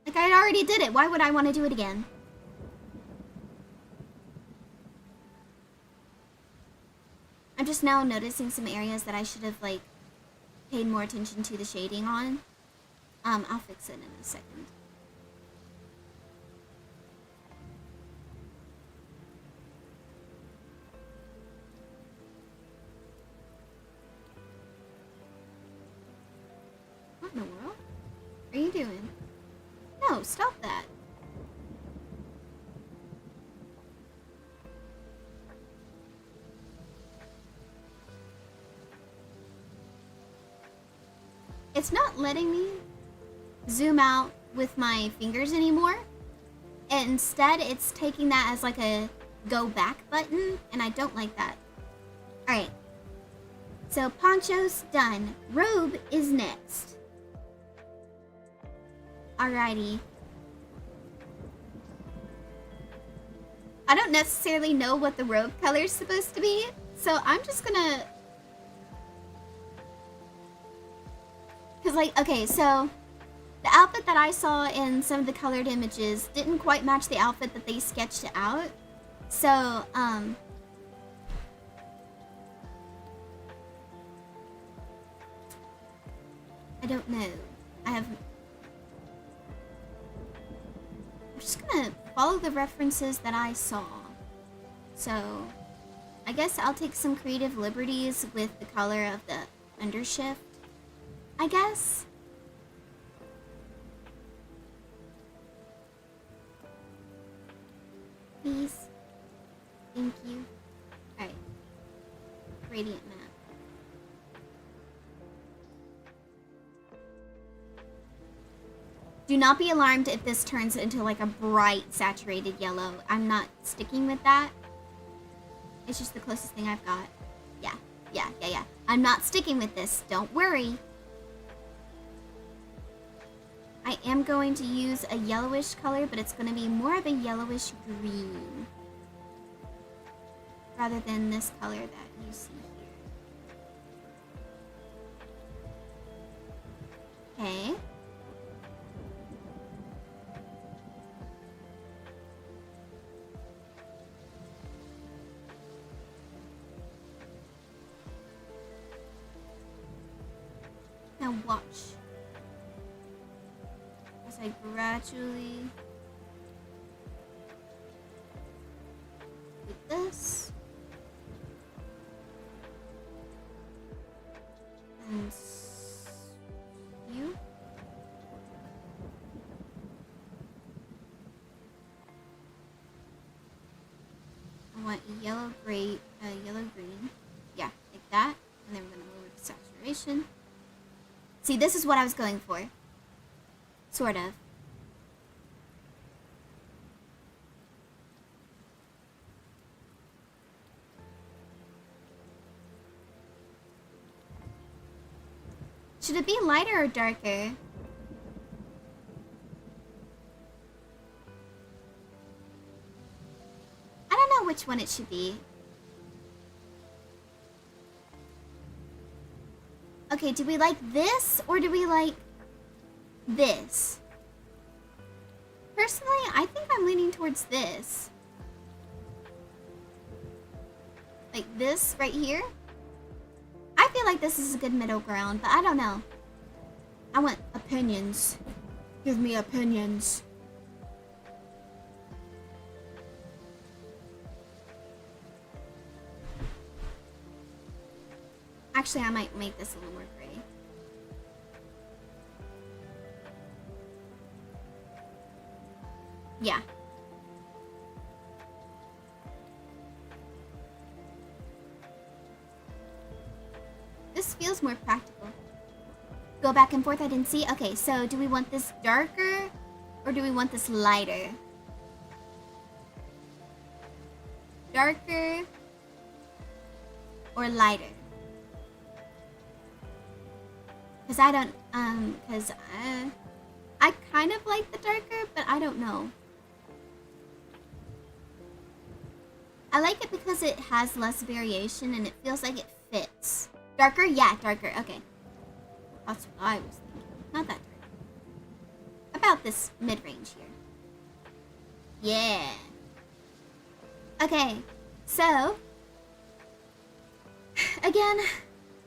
Like, I already did it. Why would I want to do it again? I'm just now noticing some areas that I should have, like, paid more attention to the shading on. I'll fix it in a second. What in the world are you doing? No, stop that. It's not letting me zoom out with my fingers anymore. Instead, it's taking that as like a go back button, and I don't like that. Alright. So, poncho's done. Robe is next. Alrighty. I don't necessarily know what the robe color is supposed to be, so I'm just gonna... Because, like, okay, so the outfit that I saw in some of the colored images didn't quite match the outfit that they sketched out. So, I don't know. I'm just gonna follow the references that I saw. So, I guess I'll take some creative liberties with the color of the undershift, I guess. Please. Thank you. Alright. Radiant map. Do not be alarmed if this turns into like a bright saturated yellow. I'm not sticking with that. It's just the closest thing I've got. Yeah. I'm not sticking with this. Don't worry. I am going to use a yellowish color, but it's going to be more of a yellowish green. Rather than this color that you see here. Okay. Now watch. As I gradually do this. And you. I want yellow green. Yeah, like that. And then we're gonna lower the saturation. See, this is what I was going for. Sort of. Should it be lighter or darker? I don't know which one it should be. Okay, do we like this or do we like this? Personally, I think I'm leaning towards this. Like this right here. I feel like this is a good middle ground, but I don't know. I want opinions. Give me opinions. Actually, I might make this a little more gray. Yeah. This feels more practical. Go back and forth, I didn't see. Okay, so do we want this darker or do we want this lighter? darker or lighter? Because I don't, because I kind of like the darker, but I don't know. I like it because it has less variation and it feels like it fits. Darker? Yeah, darker. Okay. That's what I was thinking. Not that dark. About this mid-range here. Yeah. Okay. So, again,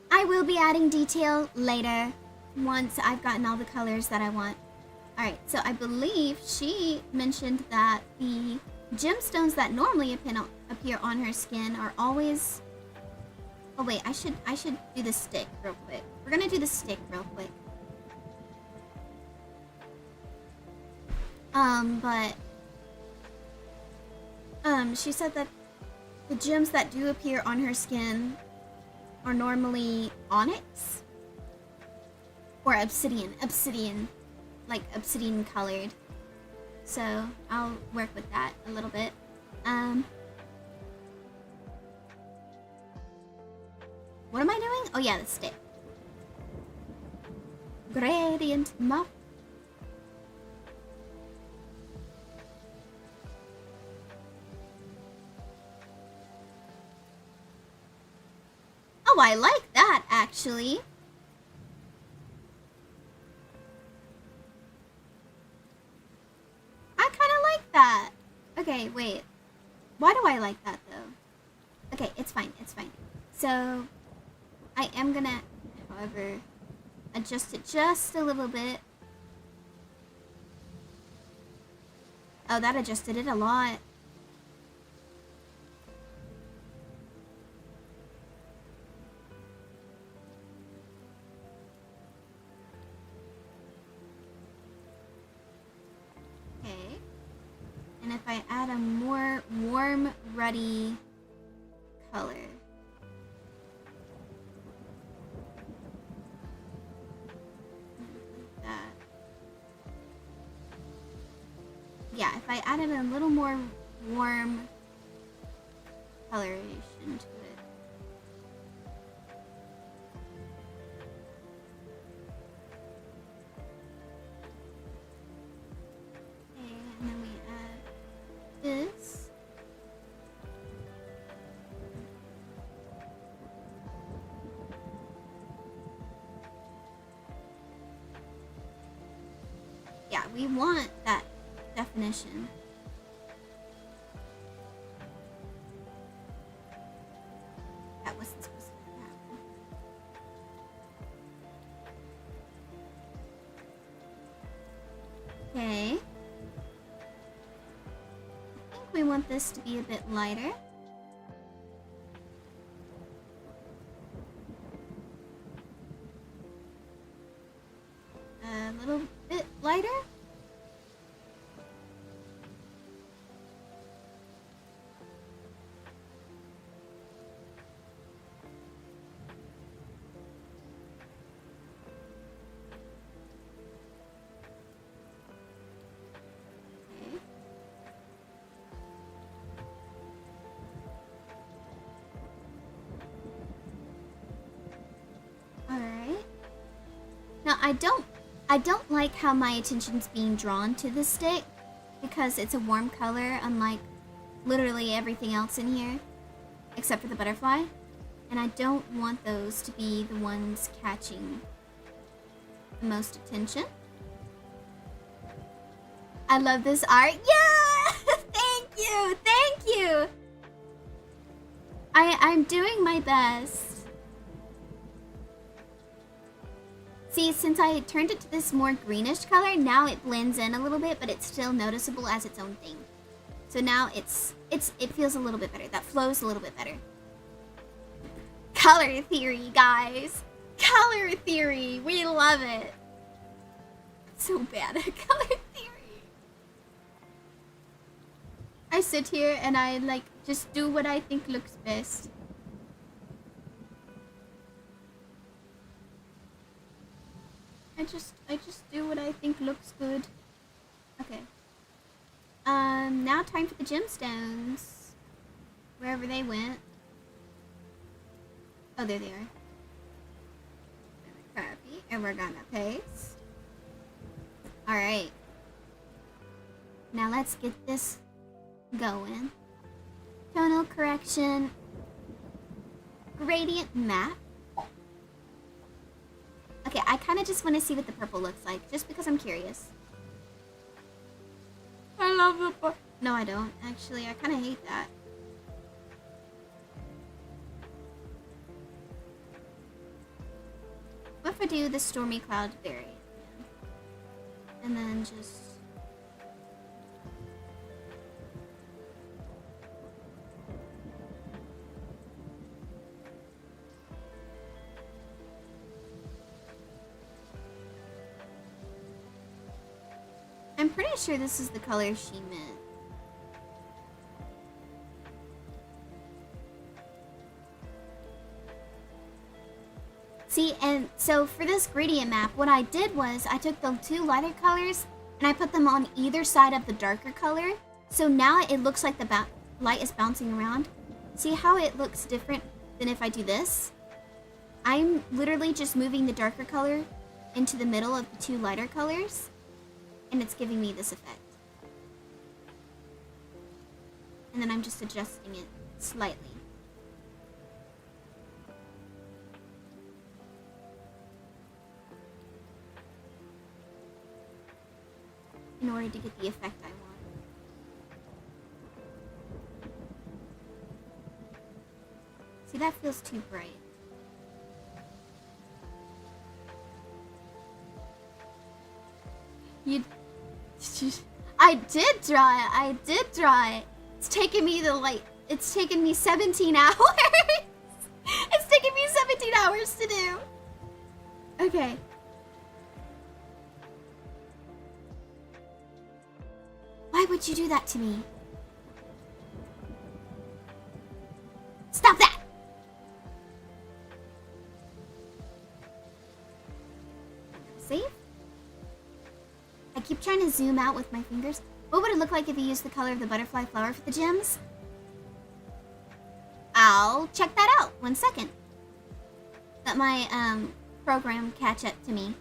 I will be adding detail later once I've gotten all the colors that I want. Alright, so I believe she mentioned that the gemstones that normally appear on her skin are always... Oh wait, I should do the stick real quick. We're gonna do the stick real quick. She said that the gems that do appear on her skin are normally onyx or obsidian, like obsidian colored. So I'll work with that a little bit. What am I doing? Oh yeah, the stick. Gradient map. Oh, I like that actually. I kind of like that. Okay, wait. Why do I like that though? Okay, it's fine, it's fine. So, I am gonna, however, adjust it just a little bit. Oh, that adjusted it a lot. Okay. And if I add a more warm, ruddy color. Yeah, if I added a little more warm coloration to it. Okay, and then we add this. Yeah, we want that definition. That wasn't supposed to happen. Okay. I think we want this to be a bit lighter. A little bit lighter. I don't like how my attention's being drawn to this stick because it's a warm color, unlike literally everything else in here, except for the butterfly. And I don't want those to be the ones catching the most attention. I love this art. Yeah! Thank you! Thank you! I'm doing my best. See, since I turned it to this more greenish color, now it blends in a little bit, but it's still noticeable as its own thing. So now it feels a little bit better. That flows a little bit better. Color theory, guys. Color theory. We love it. It's so bad at color theory. I sit here and I like just do what I think looks best. I just do what I think looks good. Okay. Now time for the gemstones. wherever they went. Oh, there they are. Copy, and we're gonna paste. Alright. Now let's get this going. Tonal correction. Gradient map. Okay, I kind of just want to see what the purple looks like, just because I'm curious. I love the purple. No, I don't. Actually, I kind of hate that. What if I do the stormy cloud variant? And then just... I'm pretty sure this is the color she meant. See, and so for this gradient map, what I did was I took the two lighter colors and I put them on either side of the darker color. So now it looks like the light is bouncing around. See how it looks different than if I do this? I'm literally just moving the darker color into the middle of the two lighter colors, and it's giving me this effect. And then I'm just adjusting it slightly. In order to get the effect I want. See, that feels too bright. I did draw it. I did draw it. It's taken me it's taken me 17 hours. It's taken me 17 hours to do. Okay. Why would you do that to me? Stop that! Save? I keep trying to zoom out with my fingers. What would it look like if you used the color of the butterfly flower for the gems? I'll check that out. 1 second. Let my program catch up to me.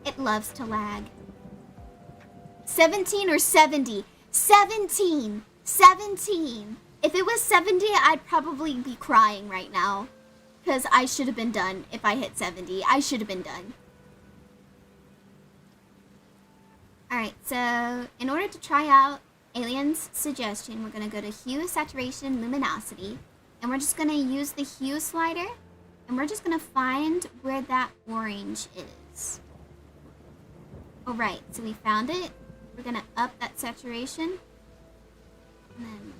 It loves to lag. 17 or 70? 17! 17! If it was 70, I'd probably be crying right now. Because I should have been done if I hit 70. I should have been done. Alright, so in order to try out Alien's suggestion, we're going to go to Hue, Saturation, Luminosity. And we're just going to use the Hue slider. And we're just going to find where that orange is. Alright, so we found it. We're going to up that saturation. And then,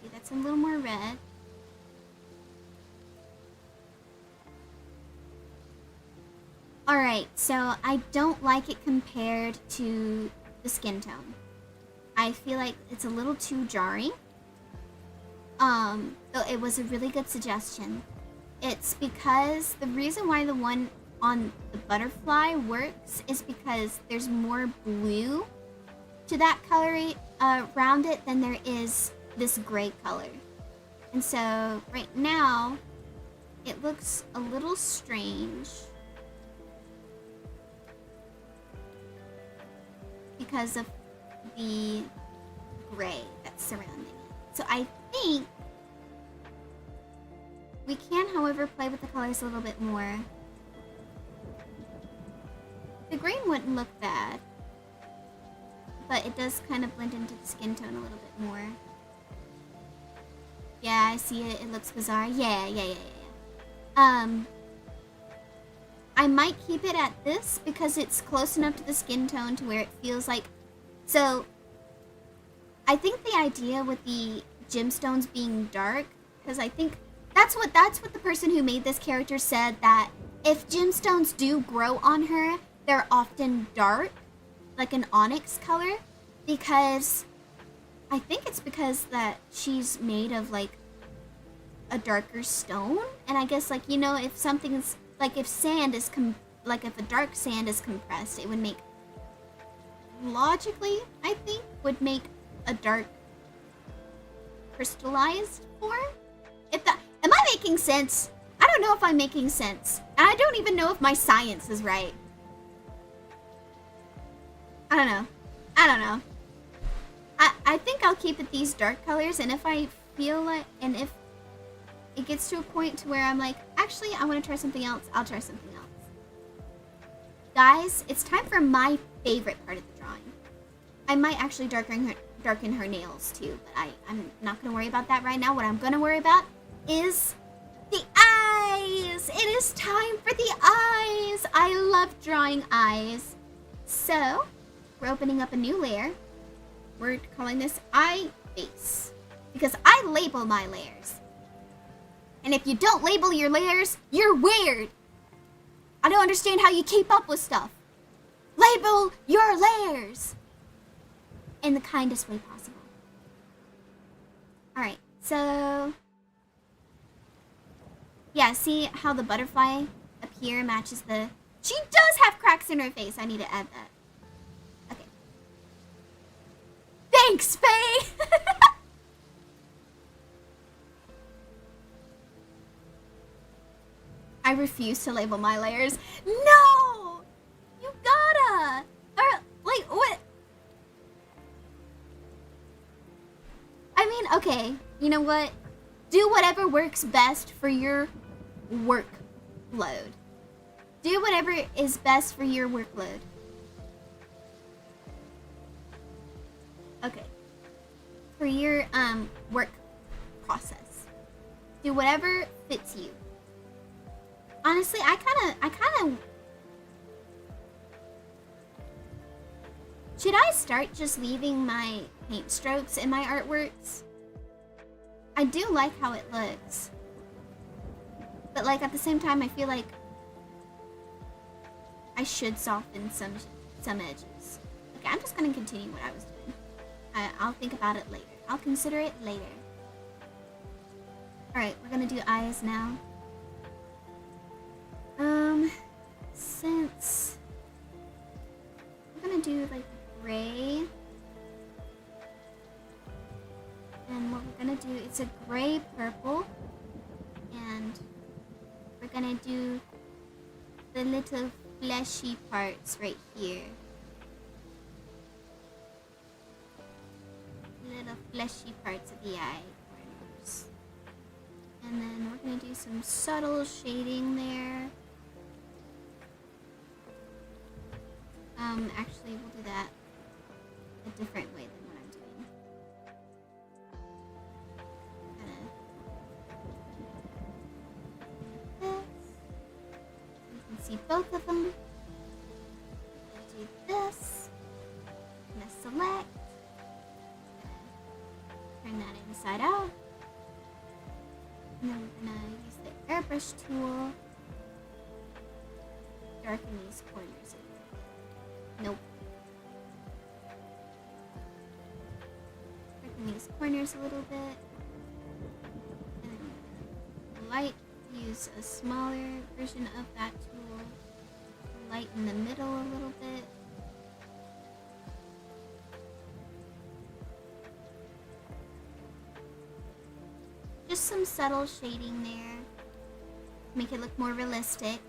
see, that's a little more red. Alright, so I don't like it compared to the skin tone. I feel like it's a little too jarring. Though it was a really good suggestion. It's because the reason why the one on the butterfly works is because there's more blue to that color around it than there is this gray color. And so right now it looks a little strange because of the gray that's surrounding it. So I think we can, however, play with the colors a little bit more. The green wouldn't look bad, but it does kind of blend into the skin tone a little bit more. Yeah, I see it. It looks bizarre. Yeah. I might keep it at this because it's close enough to the skin tone to where it feels like... So, I think the idea with the gemstones being dark, because I think that's what the person who made this character said, that if gemstones do grow on her, they're often dark, like an onyx color, because I think it's because that she's made of like a darker stone, and I guess, like, you know, if something's like, if sand is if a dark sand is compressed, it would make logically, I think, would make a dark crystallized form. Am I making sense? I don't know if I'm making sense. And I don't even know if my science is right. I don't know. I think I'll keep it these dark colors, and if I feel like, and if it gets to a point to where I'm like, actually, I want to try something else, I'll try something else. Guys, it's time for my favorite part of the drawing. I might actually darken her nails too, but I'm not going to worry about that right now. What I'm going to worry about is the eyes. It is time for the eyes. I love drawing eyes. So, we're opening up a new layer. We're calling this eye face, because I label my layers. And if you don't label your layers, you're weird. I don't understand how you keep up with stuff. Label your layers in the kindest way possible. Alright, so yeah, see how the butterfly up here matches the... She does have cracks in her face. I need to add that. Okay. Thanks, Faye! I refuse to label my layers. No! You gotta! Or, like, what? I mean, okay. You know what? Do whatever works best for your workload. Do whatever is best for your workload. Okay. For your, work process. Do whatever fits you. Honestly, I kind of... Should I start just leaving my paint strokes in my artworks? I do like how it looks. But, like, at the same time, I feel like I should soften some edges. Okay, I'm just going to continue what I was doing. I'll think about it later. I'll consider it later. Alright, we're going to do eyes now. Since we're gonna do like gray, and what we're gonna do, it's a gray purple, and we're gonna do the little fleshy parts right here. Little fleshy parts of the eye corners. And then we're gonna do some subtle shading there. Actually, we'll do that a different way than what I'm doing. This. You can see both of them. Do this. I'm gonna select. Turn that inside out. And then we're gonna use the airbrush tool. Darken these corners a little. Nope. Darken these corners a little bit. And light, use a smaller version of that tool. Lighten the middle a little bit. Just some subtle shading there. Make it look more realistic.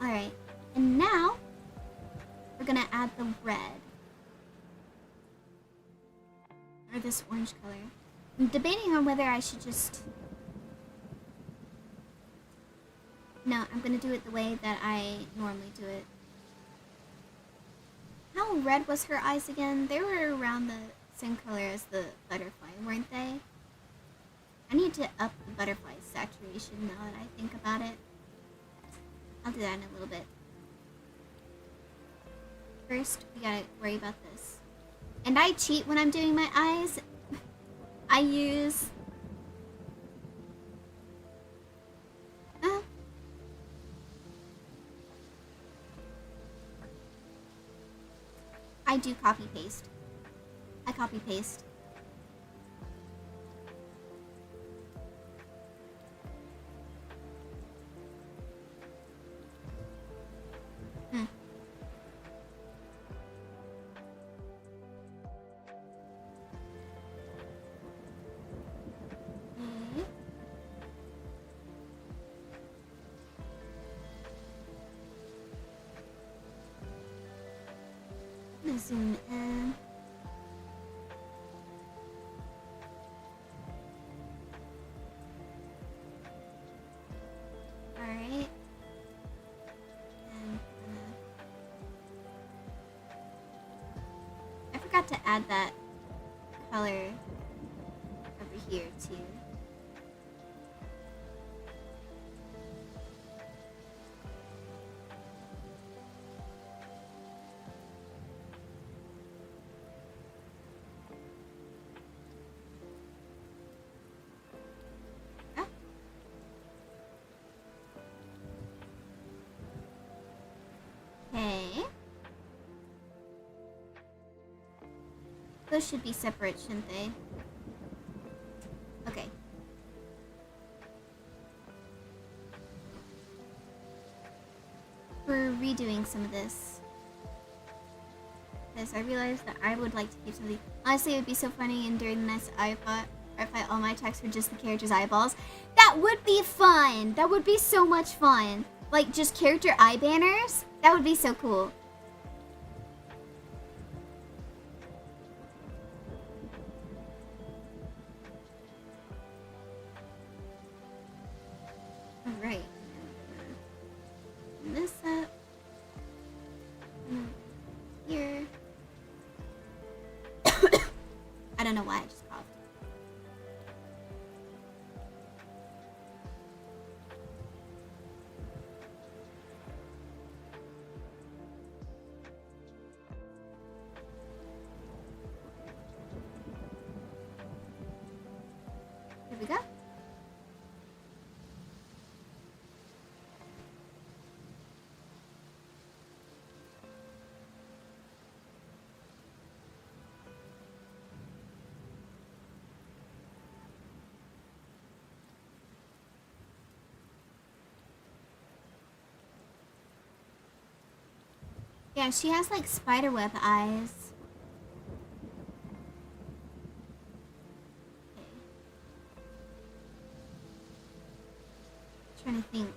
Alright, and now we're gonna add the red. Or this orange color. I'm debating on whether I should just... No, I'm gonna do it the way that I normally do it. How red was her eyes again? They were around the same color as the butterfly, weren't they? I need to up the butterfly saturation now that I think about it. I'll do that in a little bit. First, we gotta worry about this. And I cheat when I'm doing my eyes. I use... I do copy paste. I copy paste. gonna zoom in. Alright. And I forgot to add that color over here too. Okay. Those should be separate, shouldn't they? Okay. We're redoing some of this. Because I realized that I would like to keep something. Honestly, it would be so funny, and during this I fight all my attacks were just the character's eyeballs. That would be fun! That would be so much fun! Like, just character eye banners? That would be so cool. Alright. This up. Here. I don't know why I just coughed. Here we go. Yeah, she has like spiderweb eyes. Okay. Trying to think.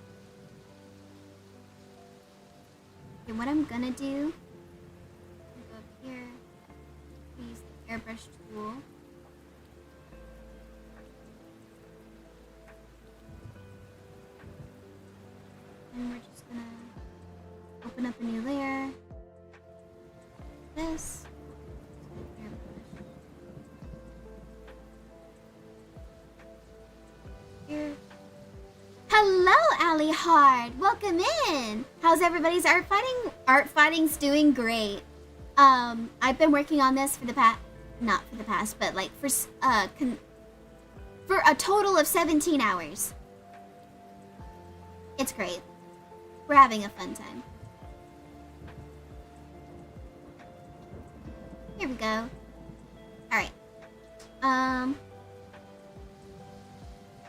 Okay, what I'm gonna do, go up here, use the airbrush tool. And we're just gonna open up a new layer. This. Here. Hello, Ali Hard. Welcome in. How's everybody's art fighting? Art fighting's doing great. I've been working on this for the past, not for the past, but like for a total of 17 hours. It's great. We're having a fun time. Here we go. Alright.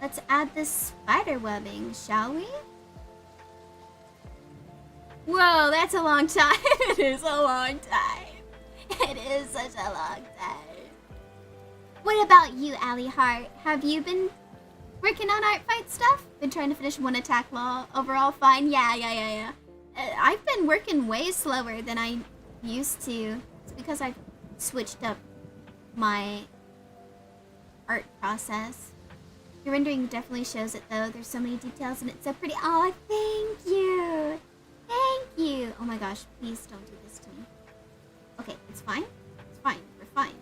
Let's add this spider webbing, shall we? Whoa, that's a long time. It is a long time. It is such a long time. What about you, Ali Hart? Have you been working on art fight stuff? Been trying to finish one attack law overall fine? Yeah. I've been working way slower than I used to. It's because I've switched up my art process. Your rendering definitely shows it though. There's so many details and it's so pretty. Oh, thank you. Thank you. Oh my gosh, please don't do this to me. Okay, it's fine. It's fine. We're fine.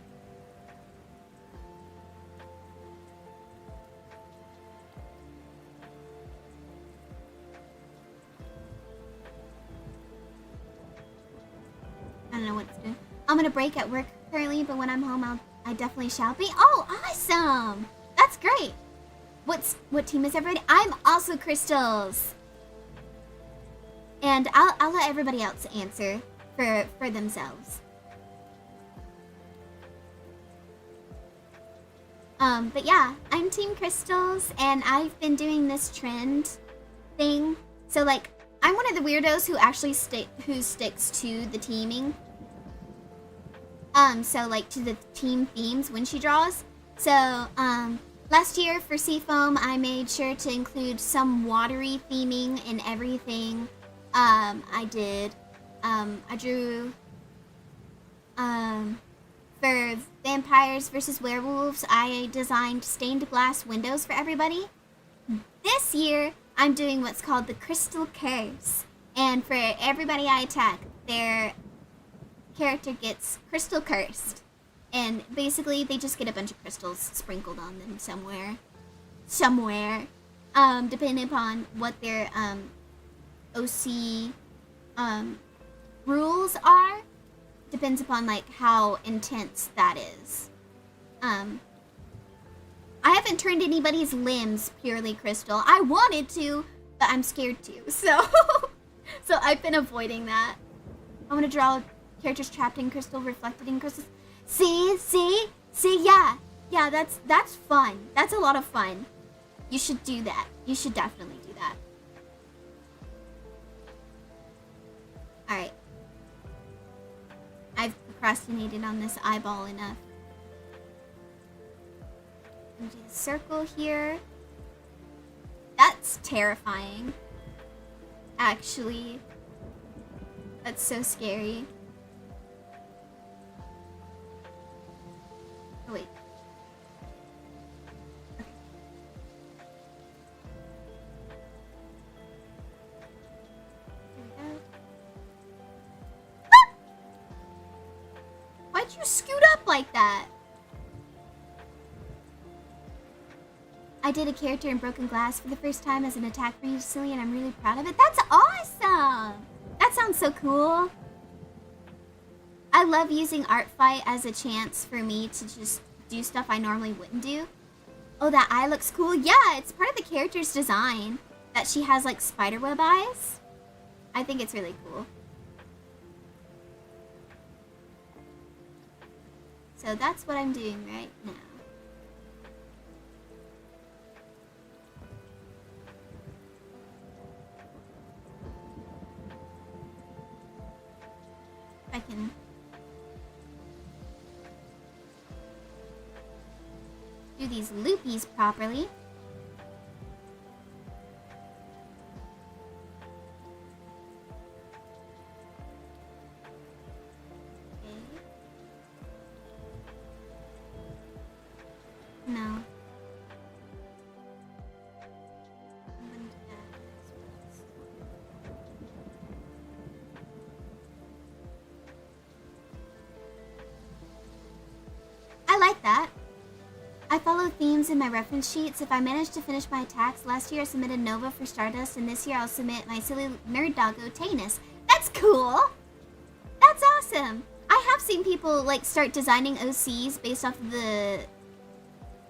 I don't know what it's doing. I'm gonna break at work currently, but when I'm home, I definitely shall be. Oh, awesome! That's great. What team is everybody? I'm also Crystals. And I'll let everybody else answer for themselves. But yeah, I'm Team Crystals, and I've been doing this trend thing. So like, I'm one of the weirdos who actually sticks to the teaming. So like to the team themes when she draws. So last year for Seafoam, I made sure to include some watery theming in everything. I drew For vampires versus werewolves, I designed stained glass windows for everybody. This year, I'm doing what's called the crystal curse. And for everybody I attack, their character gets crystal cursed. And basically, they just get a bunch of crystals sprinkled on them somewhere. Depending upon what their OC rules are. Depends upon like how intense that is. I haven't turned anybody's limbs purely crystal. I wanted to, but I'm scared to. So I've been avoiding that. I want to draw characters trapped in crystal, reflected in crystals. See, yeah, that's fun. That's a lot of fun. You should do that. You should definitely do that. All right. I've procrastinated on this eyeball enough. I'm gonna do the circle here. That's terrifying. Actually. That's so scary. Oh, wait. Okay. Here we go. Ah! Why'd you scoot up like that? I did a character in Broken Glass for the first time as an attack recently, and I'm really proud of it. That's awesome! That sounds so cool. I love using Art Fight as a chance for me to just do stuff I normally wouldn't do. Oh, that eye looks cool. Yeah, it's part of the character's design that she has like spiderweb eyes. I think it's really cool. So that's what I'm doing right now. If I can do these loopies properly. Okay. No. I'm gonna do that as well. I like that. I follow themes in my reference sheets. If I manage to finish my attacks, last year I submitted Nova for Stardust, and this year I'll submit my silly nerd doggo Tanus. That's cool! That's awesome! I have seen people like start designing OCs based off of the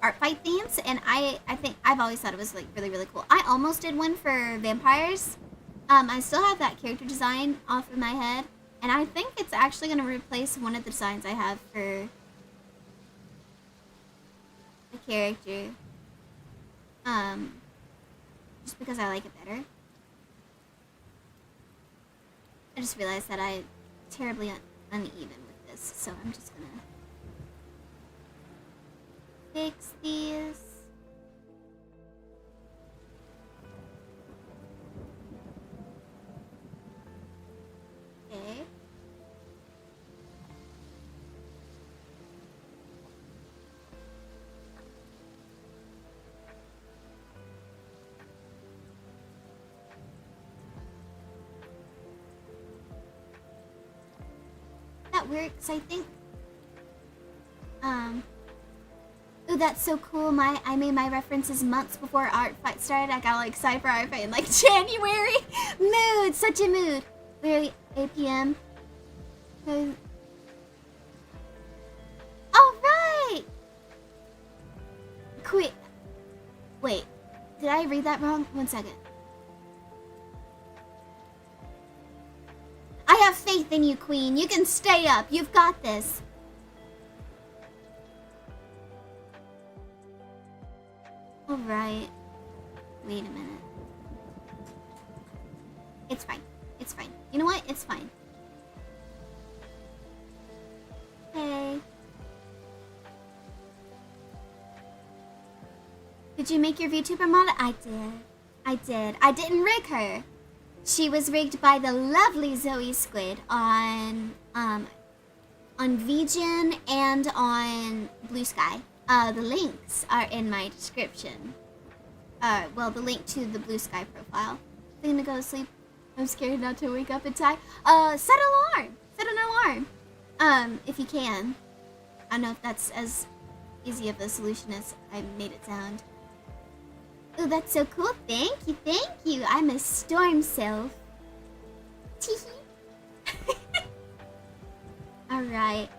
art fight themes, and I think I've always thought it was like really, really cool. I almost did one for vampires. I still have that character design off of my head, and I think it's actually going to replace one of the designs I have for character, just because I like it better. I just realized that I'm terribly uneven with this, so I'm just gonna fix these. Okay. That works, I think. Ooh, that's so cool. I made my references months before Art Fight started. I got like excited for Art Fight in like January. Mood, such a mood. Literally 8 p.m. All right. Quit. Wait, did I read that wrong? 1 second. I have faith in you, Queen. You can stay up. You've got this. All right. Wait a minute. It's fine. It's fine. You know what? It's fine. Hey. Did you make your VTuber model? I did. I did. I didn't rig her. She was rigged by the lovely Zoe Squid on on VGen and on Blue Sky. The links are in my description. Well, the link to the Blue Sky profile. I'm gonna go to sleep. I'm scared not to wake up in time. Set an alarm. Set an alarm. If you can. I don't know if that's as easy of a solution as I made it sound. Oh, that's so cool. Thank you, thank you. I'm a storm sylph. Teehee. Alright.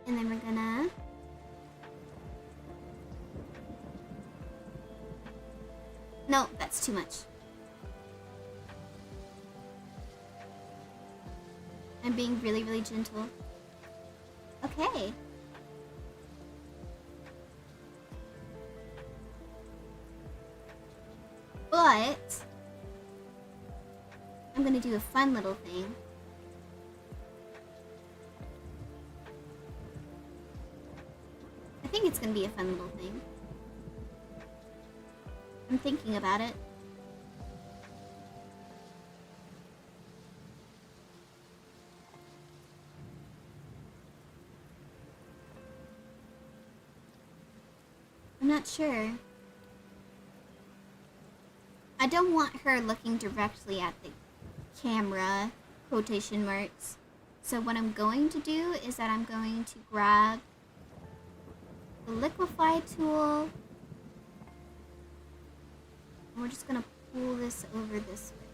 And then we're gonna... No, that's too much. I'm being really, really gentle. Okay. But I'm gonna do a fun little thing. I think it's gonna be a fun little thing. I'm thinking about it. I'm not sure. I don't want her looking directly at the camera, quotation marks. So what I'm going to do is that I'm going to grab the liquefy tool. And we're just gonna pull this over this way.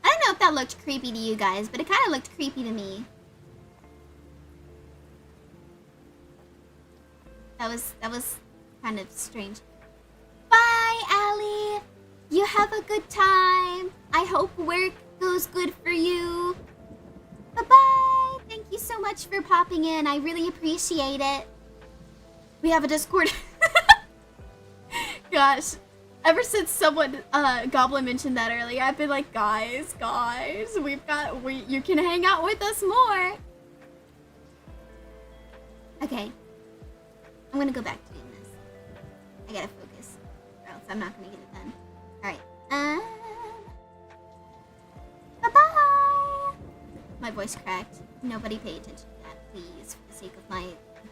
I don't know if that looked creepy to you guys, but it kind of looked creepy to me. That was kind of strange. Bye, Allie. You have a good time. I hope work goes good for you. Bye-bye. Thank you so much for popping in. I really appreciate it. We have a Discord. Gosh. Ever since someone, Goblin mentioned that earlier, I've been like, guys, you can hang out with us more. Okay. I'm gonna go back to doing this. I gotta focus, or else I'm not gonna get it done. Alright, bye-bye! My voice cracked. Nobody pay attention to that, please, for the sake of my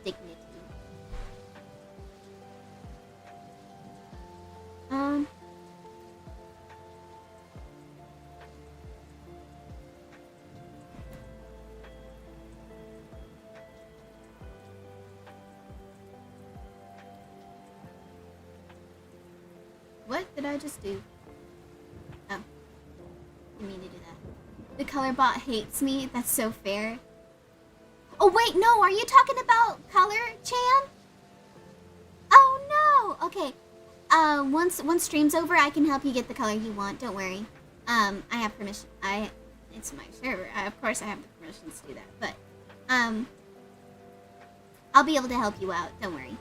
dignity. What did I just do? Oh. Didn't mean to do that. The color bot hates me. That's so fair. Oh wait, no, are you talking about color, Chan? Oh no! Okay. Once stream's over, I can help you get the color you want. Don't worry. I have permission. It's my server. Of course I have the permissions to do that. But, I'll be able to help you out. Don't worry.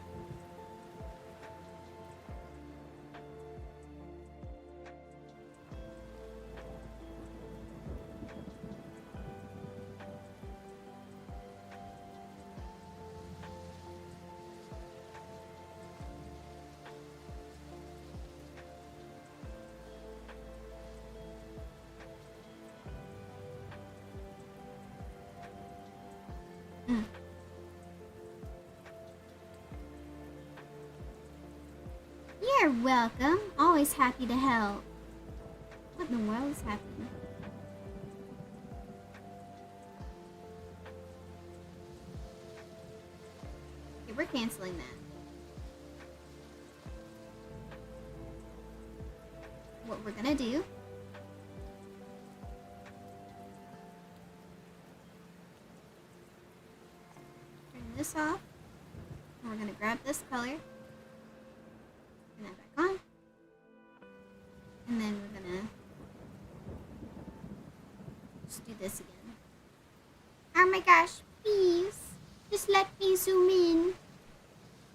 You're welcome. Always happy to help. What in the world is happening? Okay, we're canceling that. What we're gonna do turn this off, and we're gonna grab this color. Turn that back on. And then we're gonna just do this again. Oh my gosh, please. Just let me zoom in.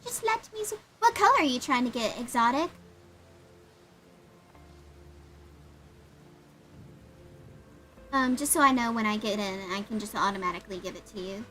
Just let me zoom. What color are you trying to get, Exotic? Just so I know when I get in, I can just automatically give it to you.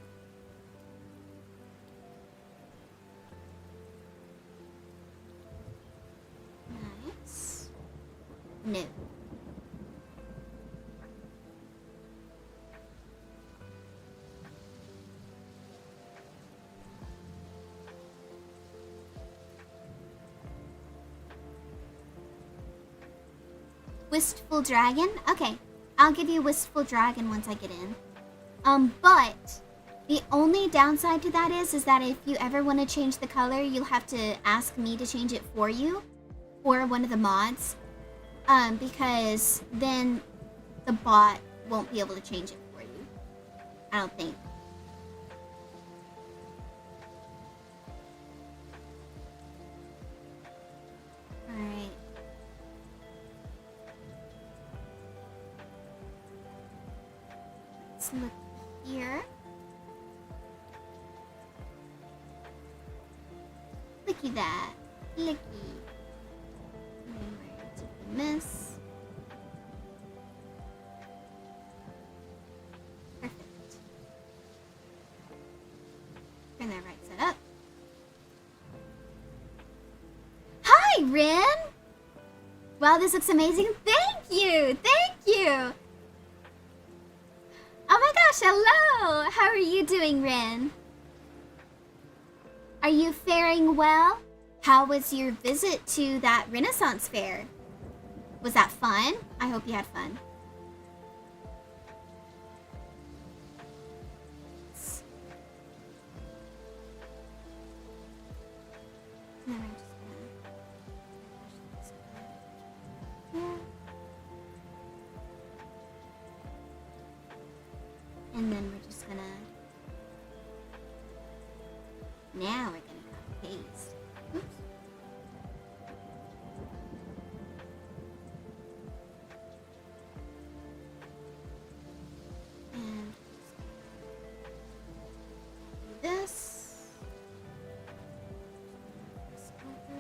Wistful Dragon? Okay, I'll give you Wistful Dragon once I get in. But the only downside to that is that if you ever want to change the color, you'll have to ask me to change it for you, or one of the mods, because then the bot won't be able to change it for you. I don't think. Alright. Let's look here. Looky that. Looky. Miss. Perfect. Turn that right side up. Hi, Rin! Wow, this looks amazing. Thank you! Thank you! Oh my gosh, hello! How are you doing, Rin? Are you faring well? How was your visit to that Renaissance fair? Was that fun? I hope you had fun. And then we're just gonna... Now we're gonna copy paste. Oops. And do this. This over.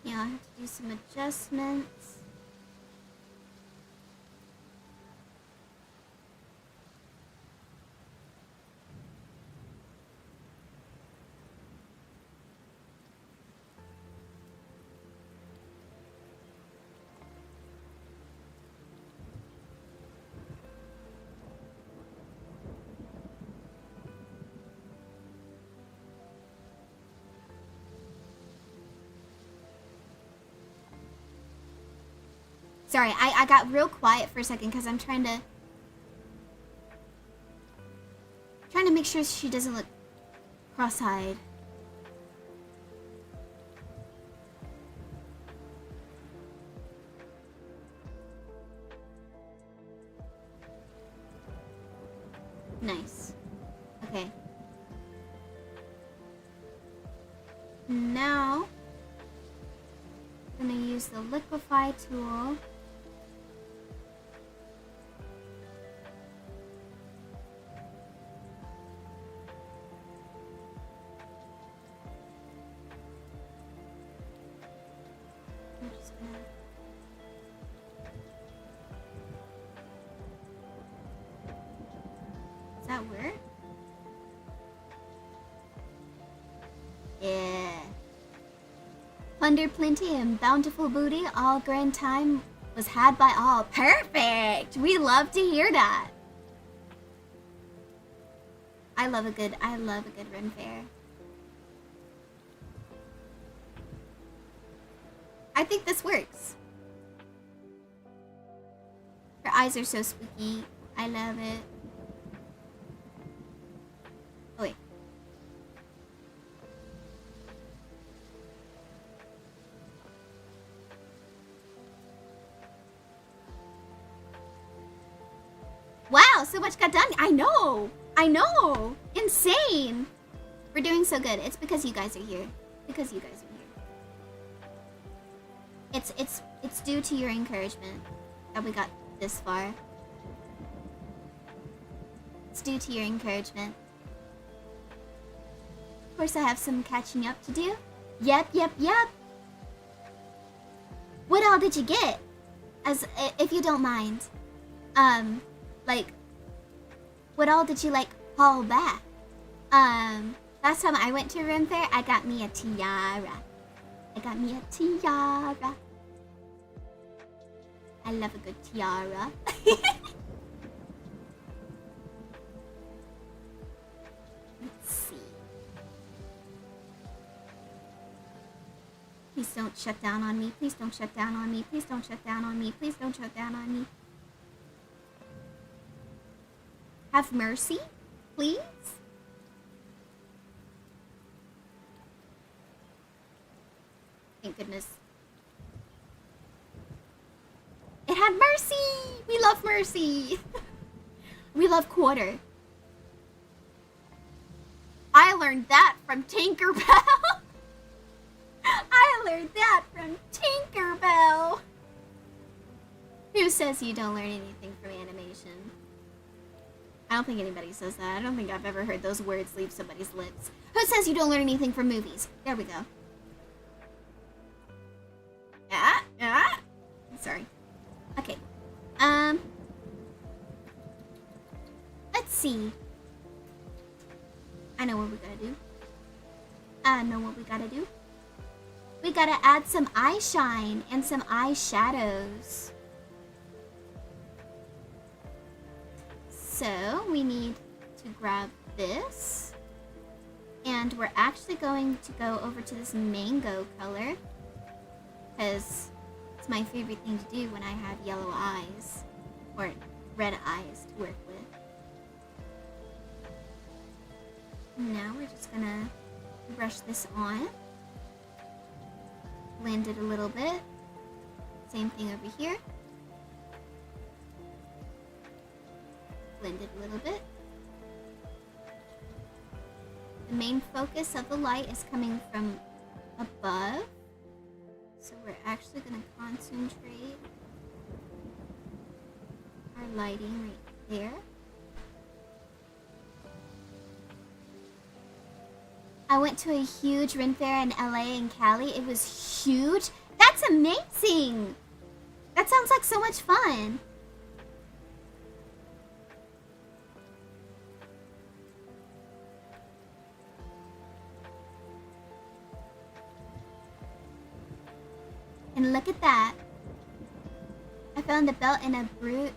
Yeah, I have to do some adjustments. Sorry, I got real quiet for a second because I'm trying to make sure she doesn't look cross-eyed. Nice. Okay. Now, I'm gonna use the liquefy tool. Does that work? Yeah. Plunder plenty and bountiful booty, all grand time was had by all. Perfect! We love to hear that. I love a good Ren fair. I think this works. Her eyes are so spooky. I love it. Oh wait. Wow, so much got done. I know. Insane. We're doing so good. It's because you guys are here. It's due to your encouragement that we got this far. It's due to your encouragement. Of course, I have some catching up to do. Yep. What all did you get? If you don't mind. Like, what all did you, like, haul back? That Last time I went to a ren fair, I got me a tiara. I got me a tiara. I love a good tiara. Let's see. Please don't shut down on me. Please don't shut down on me. Please don't shut down on me. Please don't shut down on me. Have mercy, please. Thank goodness. It had mercy! We love mercy! We love quarter. I learned that from Tinkerbell. I learned that from Tinkerbell. Who says you don't learn anything from animation? I don't think anybody says that. I don't think I've ever heard those words leave somebody's lips. Who says you don't learn anything from movies? There we go. Sorry. Okay. Let's see. I know what we gotta do. I know what we gotta do. We gotta add some eye shine and some eyeshadows. So we need to grab this. And we're actually going to go over to this mango color, because it's my favorite thing to do when I have yellow eyes or red eyes to work with. Now we're just gonna brush this on. Blend it a little bit. Same thing over here. Blend it a little bit. The main focus of the light is coming from above. So we're actually going to concentrate our lighting right there. I went to a huge ren fair in LA and Cali. It was huge. That's amazing. That sounds like so much fun. And look at that. I found a belt and a brooch.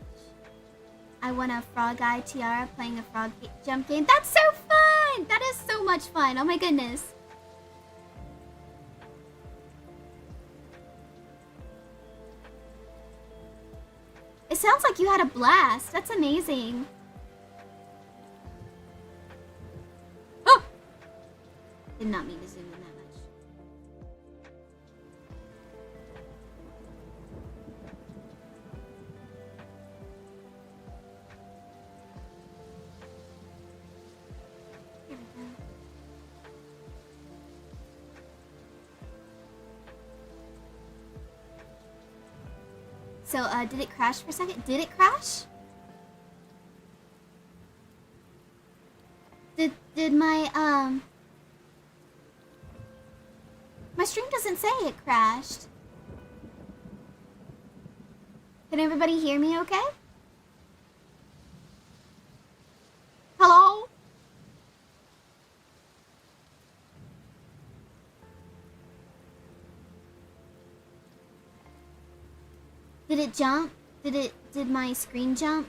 I won a frog eye tiara playing a frog jump game. That's so fun! That is so much fun. Oh my goodness. It sounds like you had a blast. That's amazing. Oh! Did not mean to zoom in that much. Here we go. So, did it crash for a second? Did it crash? Did my, my stream doesn't say it crashed. Can everybody hear me okay? Hello? Did it jump? Did my screen jump?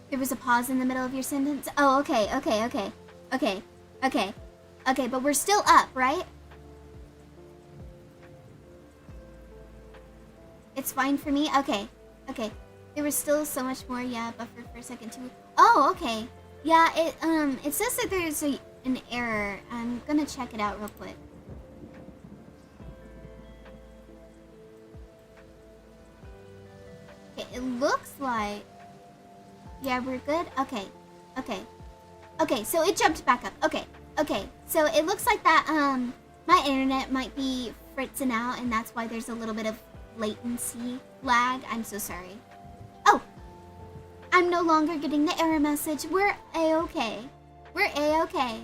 There was a pause in the middle of your sentence? Oh, okay, but we're still up, right? It's fine for me? Okay. There was still so much more, yeah, buffer for a second too. Oh, okay. Yeah, it says that there's an error. I'm gonna check it out real quick. Okay, it looks like... Yeah, we're good? Okay, so it jumped back up. Okay, so it looks like that, my internet might be fritzing out, and that's why there's a little bit of latency lag. I'm so sorry. Oh, I'm no longer getting the error message. We're a-okay. We're A-okay.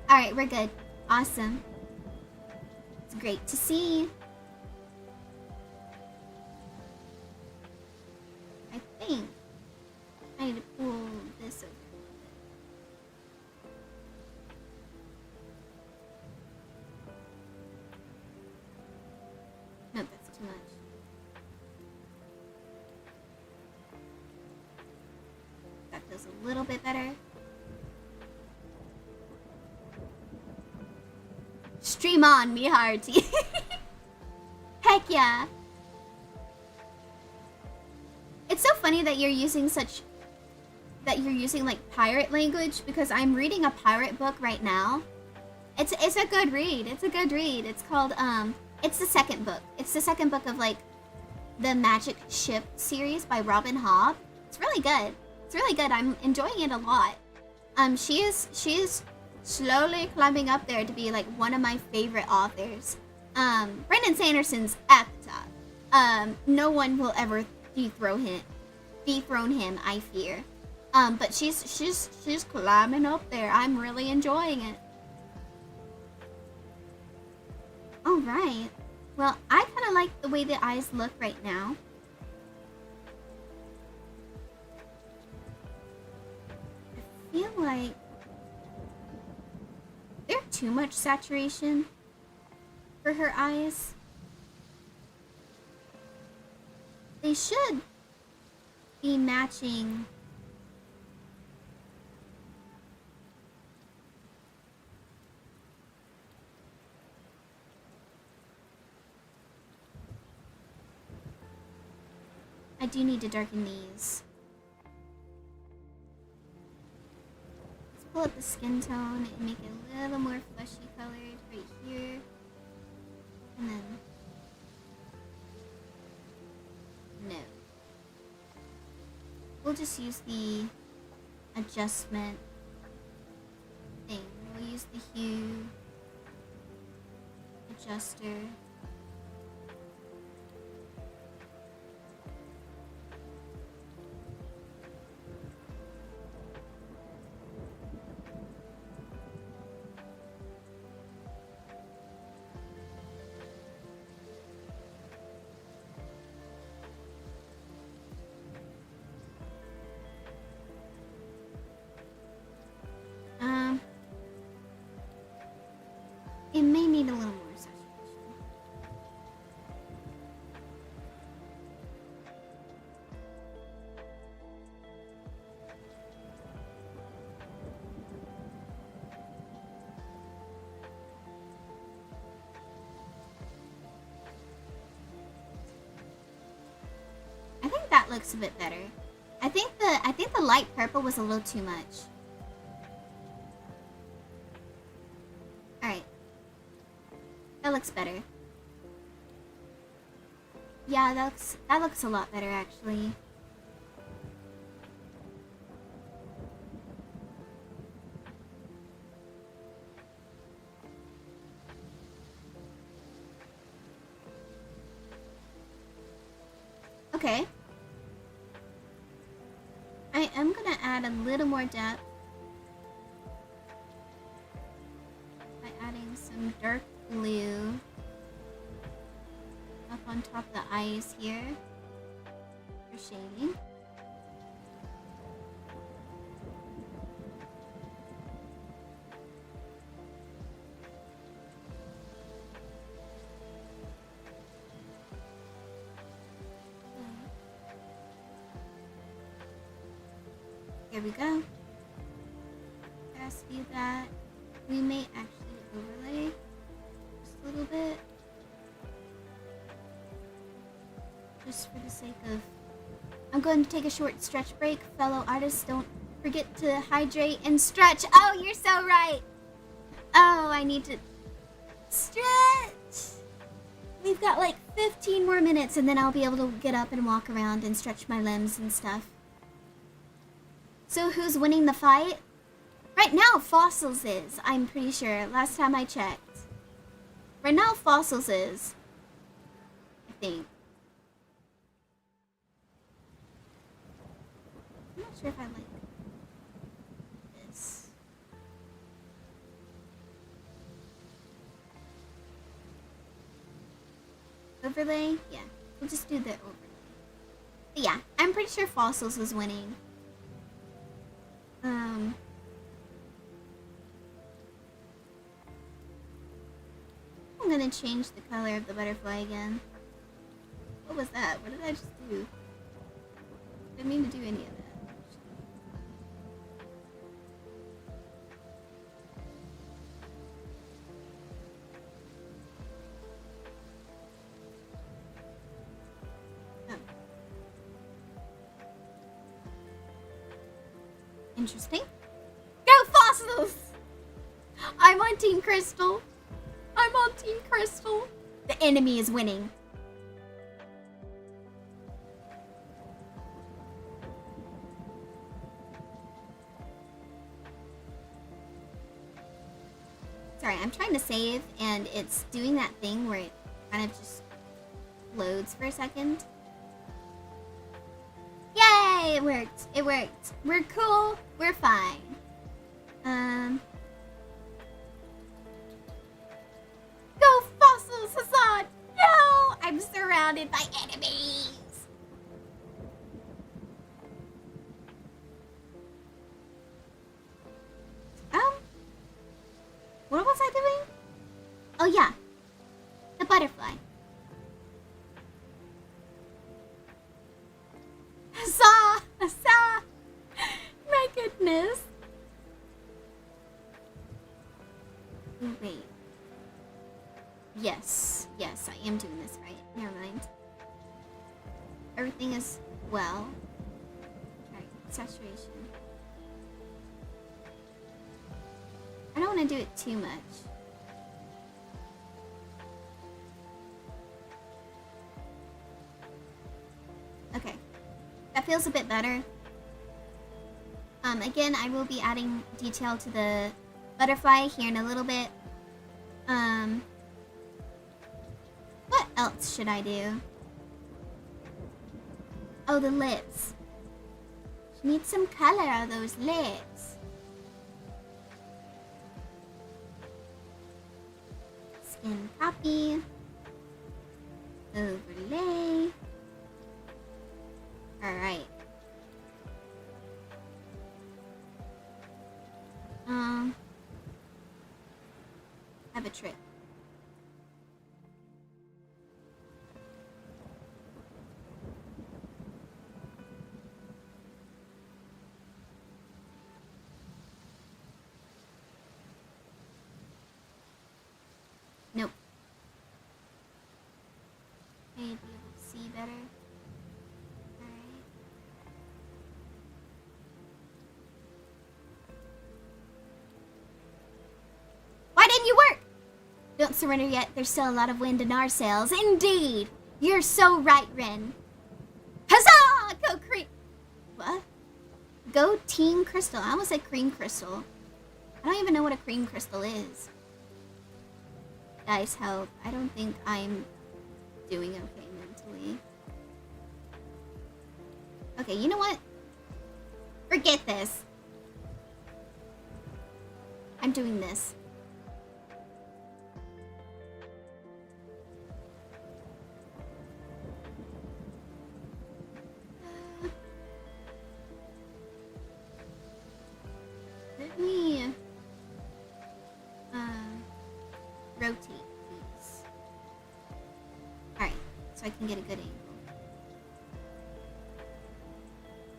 Alright, we're good. Awesome. It's great to see. I think I need to pull this over. No, that's too much. That feels a little bit better. Stream on, me hearty. Heck yeah. It's so funny that you're using like pirate language, because I'm reading a pirate book right now. It's a good read. It's a good read. It's called it's the second book. It's the second book of like the Magic Ship series by Robin Hobb. It's really good. It's really good. I'm enjoying it a lot. She is slowly climbing up there to be like one of my favorite authors. Brandon Sanderson's at the top. No one will ever dethrone him, I fear. But she's climbing up there. I'm really enjoying it. Alright. Well, I kind of like the way the eyes look right now. I feel like there's too much saturation for her eyes. They should be matching. I do need to darken these. Let's pull up the skin tone and make it a little more fleshy colored right here. And then no. We'll just use the adjustment thing. We'll use the hue adjuster. It may need a little more saturation. I think that looks a bit better. I think the light purple was a little too much. Alright. That looks better. Yeah, that looks a lot better actually. Okay. I am gonna add a little more depth by adding some dark blue up on top of the eyes here for shading. Here we go. Fast view that. We may actually overlay just a little bit. Just for the sake of... I'm going to take a short stretch break. Fellow artists, don't forget to hydrate and stretch. Oh, you're so right. Oh, I need to stretch. We've got like 15 more minutes and then I'll be able to get up and walk around and stretch my limbs and stuff. So who's winning the fight? Right now, Fossils is, I'm pretty sure. Last time I checked. Right now, Fossils is. I think. I'm not sure if I like overlay? Yeah, we'll just do the overlay. But yeah, I'm pretty sure fossils was winning. I'm gonna change the color of the butterfly again. What was that? What did I just do? Didn't mean to do any of that. Interesting. Go fossils! I'm on Team Crystal. I'm on Team Crystal. The enemy is winning. Sorry, I'm trying to save and it's doing that thing where it kind of just loads for a second. Yay! It worked. It worked. We're cool. We're fine. Go fossils, Hassan! No! I'm surrounded by enemies! What was I doing? Oh yeah. The butterfly. Huzzah! Huzzah! My goodness. Oh, wait. Yes. Yes, I am doing this right. Never mind. Everything is well. Alright, saturation. I don't want to do it too much. Okay. That feels a bit better. Again, I will be adding detail to the butterfly here in a little bit. What else should I do? Oh, the lips. She needs some color on those lips. Skin copy. Overlay. Alright. Have a trip. Nope. May be able to see better. Alright. Why didn't you work? Don't surrender yet. There's still a lot of wind in our sails. Indeed. You're so right, Ren. Huzzah! Go cream. What? Go Team Crystal. I almost said Cream Crystal. I don't even know what a cream crystal is. Guys, help. I don't think I'm doing okay mentally. Okay, you know what? Forget this. I'm doing this. Let me rotate these. Alright, so I can get a good angle.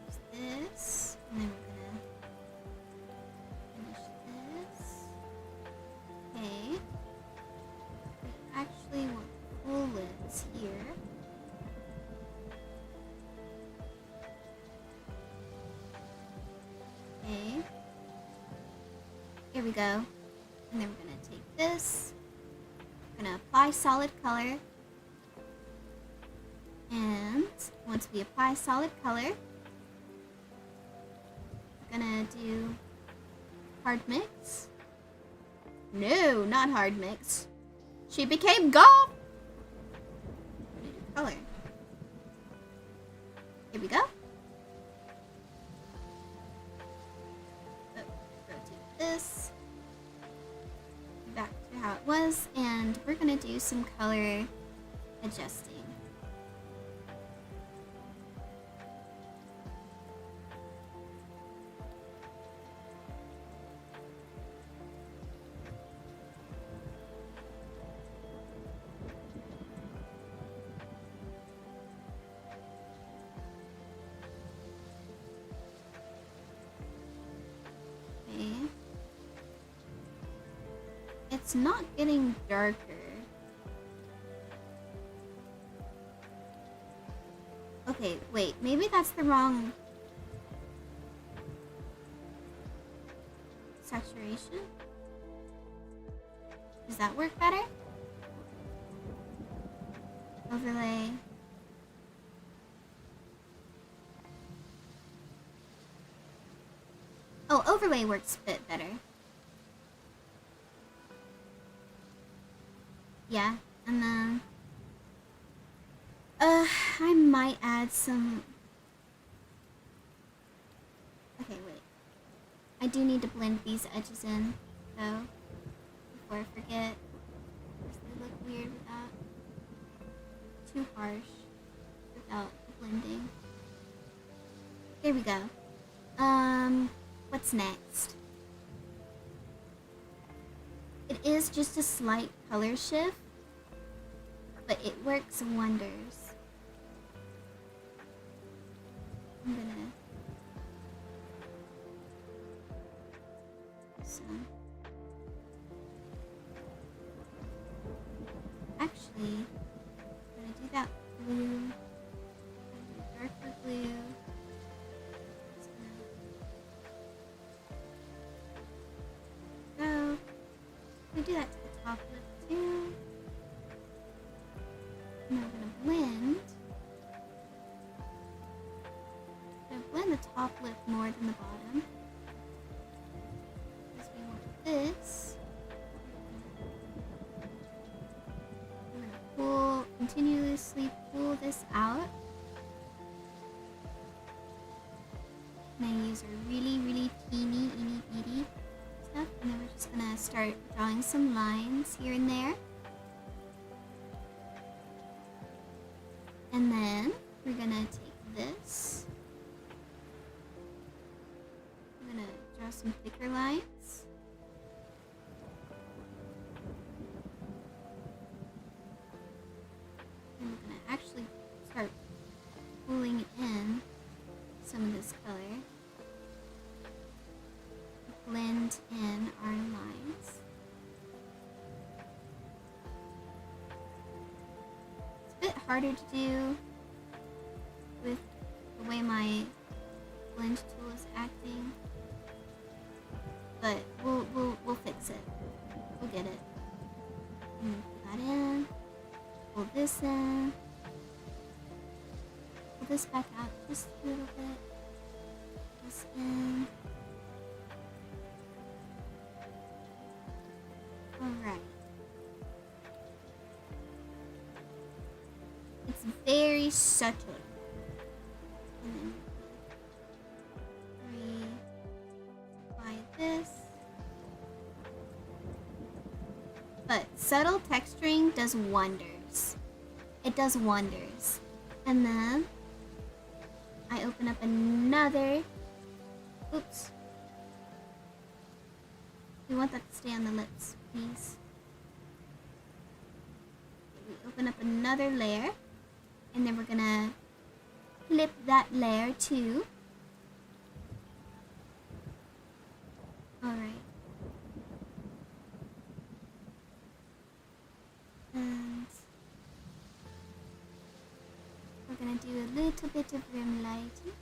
Use this, and then we're gonna finish this. Okay. We actually want full lids here. Okay. Here we go. And then we're gonna take this. We're gonna apply solid color. And once we apply solid color, we're gonna do hard mix. No, not hard mix. She became gold. We're gonna do color. Here we go. Rotate this back to how it was, and we're gonna do some color adjusting. It's not getting darker. Okay, wait, maybe that's the wrong saturation. Does that work better? Overlay. Oh, overlay works a bit better. Yeah, and then I might add some. Okay, wait. I do need to blend these edges in, though, before I forget. Because they look weird without. Too harsh without the blending. There we go. What's next? It is just a slight color shift, but it works wonders. I'm gonna actually, I'm gonna do that blue. I'm gonna do darker blue. Go. We do that to the top lip too. And I'm gonna blend. I'm gonna blend the top lip more than the bottom. Because we want this. I'm gonna pull, continuously pull this out. And I use a really teeny, itty stuff. And then we're just gonna start drawing some lines here and there. And then we're gonna take this. I'm gonna draw some thicker lines. And we're gonna actually start pulling in some of this color. Blend in our lines. It's a bit harder to do with the way my blend tool is acting, but we'll fix it. We'll get it. Put that in. Pull this in. Pull this back out just a little bit. This in. Alright. It's very subtle. And then reapply this. But subtle texturing does wonders. It does wonders. And then I open up another. Oops. We want that to stay on the lips, please. We open up another layer, and then we're gonna flip that layer too. Alright. And we're gonna do a little bit of rim lighting.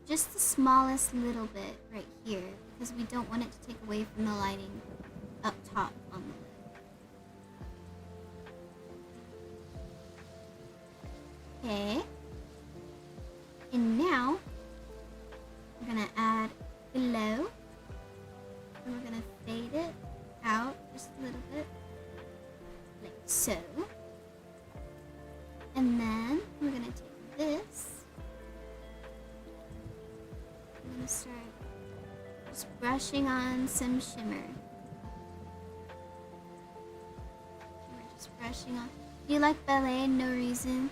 Just the smallest little bit right here, because we don't want it to take away from the lighting up top on the lid. Okay. And now we're gonna add below, and we're gonna fade it out just a little bit, like so. brushing on some shimmer. We're just brushing on. Do you like ballet? No reason.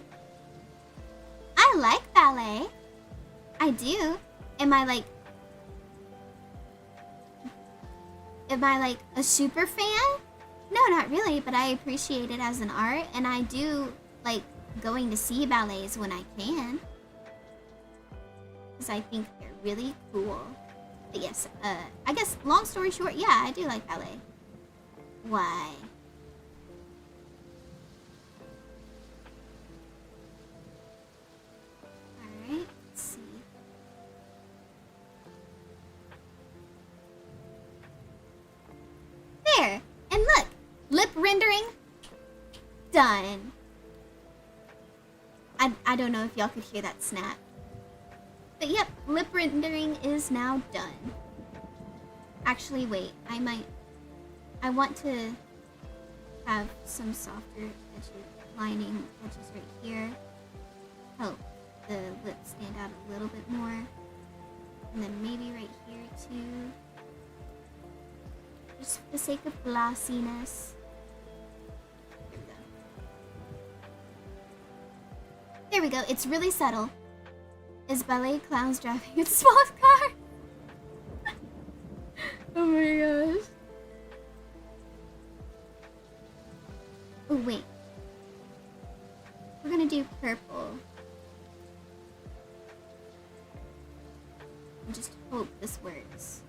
I like ballet. I do. Am I like a super fan? No, not really, but I appreciate it as an art, and I do like going to see ballets when I can. Because I think they're really cool. But yes, I guess long story short, yeah, I do like ballet. Why? Alright, let's see. There! And look! Lip rendering done. I don't know if y'all could hear that snap. But yep, lip rendering is now done. Actually, wait, I want to have some softer edges, lining edges right here. Help the lips stand out a little bit more. And then maybe right here too. Just for the sake of glossiness. There we go. There we go, it's really subtle. Is ballet clowns driving a small car? Oh my gosh. Oh wait. We're gonna do purple. And just hope this works.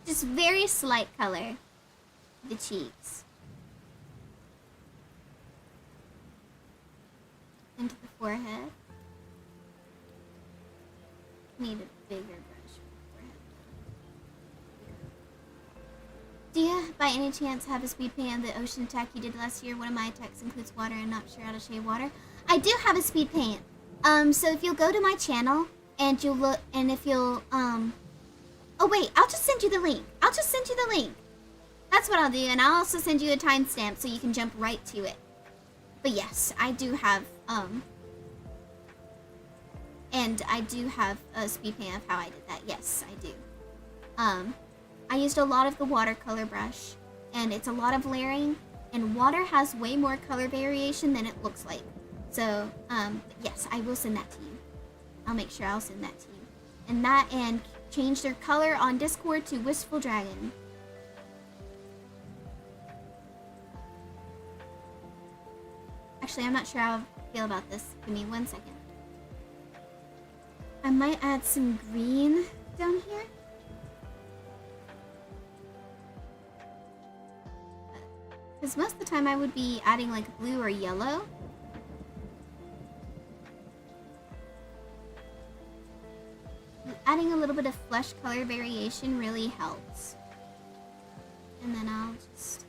Just very slight color. The cheeks. Into the forehead. Need a bigger brush for the forehead. Do you, by any chance, have a speed paint on the ocean attack you did last year? One of my attacks includes water and not sure how to shade water. I do have a speed paint. So if you'll go to my channel and you'll look, and if you'll, oh wait, I'll just send you the link. I'll just send you the link. That's what I'll do, and I'll also send you a timestamp so you can jump right to it. But yes, I do have, and I do have a speed paint of how I did that. Yes, I do. I used a lot of the watercolor brush, and it's a lot of layering, and water has way more color variation than it looks like. So, yes, I will send that to you. I'll make sure I'll send that to you. And that, and change their color on Discord to Wistful Dragon. Actually, I'm not sure how I feel about this. Give me 1 second. I might add some green down here. Because most of the time I would be adding like blue or yellow. Adding a little bit of flesh color variation really helps. And then I'll just...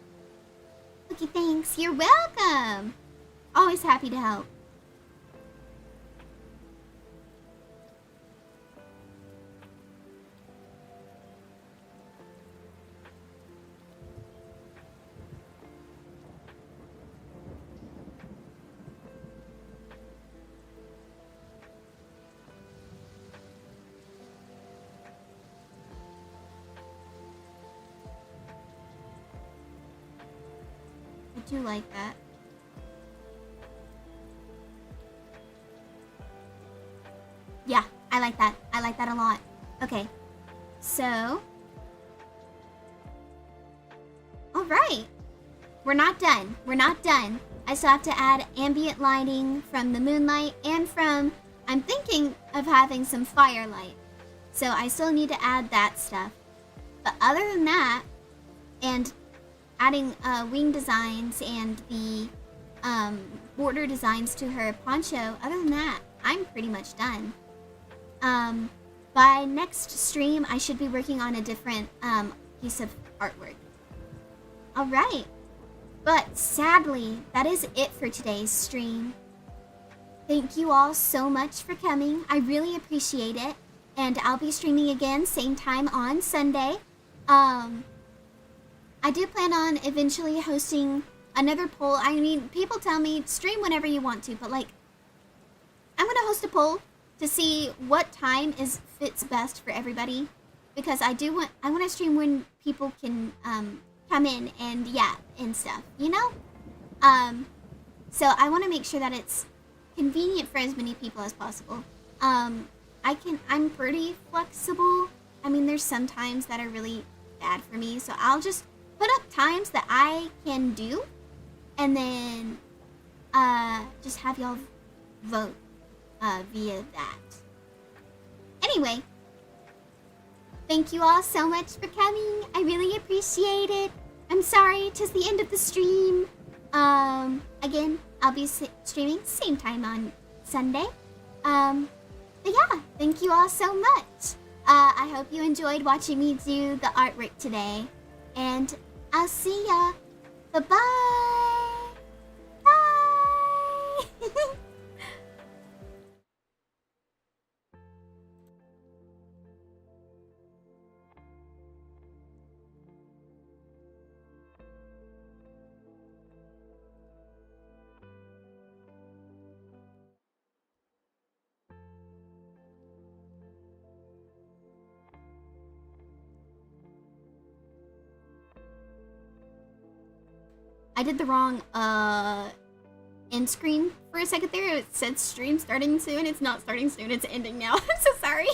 Okay, thanks. You're welcome. Always happy to help. I do like that. Yeah, I like that. I like that a lot. Okay, so... Alright. We're not done. We're not done. I still have to add ambient lighting from the moonlight and from... I'm thinking of having some firelight. So I still need to add that stuff. But other than that, and adding wing designs and the border designs to her poncho, other than that, I'm pretty much done. By next stream, I should be working on a different piece of artwork. Alright, but sadly, that is it for today's stream. thank you all so much for coming. I really appreciate it. And I'll be streaming again, same time on Sunday. I do plan on eventually hosting another poll. I mean, people tell me stream whenever you want to, but like, I'm gonna host a poll to see what time fits best for everybody, because I want to stream when people can come in and and stuff, you know. So I want to make sure that it's convenient for as many people as possible. I'm pretty flexible. I mean, there's some times that are really bad for me, so I'll just put up times that I can do, and then just have y'all vote via that. Anyway, thank you all so much for coming. I really appreciate it. I'm sorry, 'tis the end of the stream. Again, I'll be streaming same time on Sunday. But yeah, thank you all so much. I hope you enjoyed watching me do the artwork today. And I'll see ya. Bye-bye. Bye. I did the wrong end screen for a second there. It said stream starting soon. It's not starting soon. It's ending now. I'm so sorry.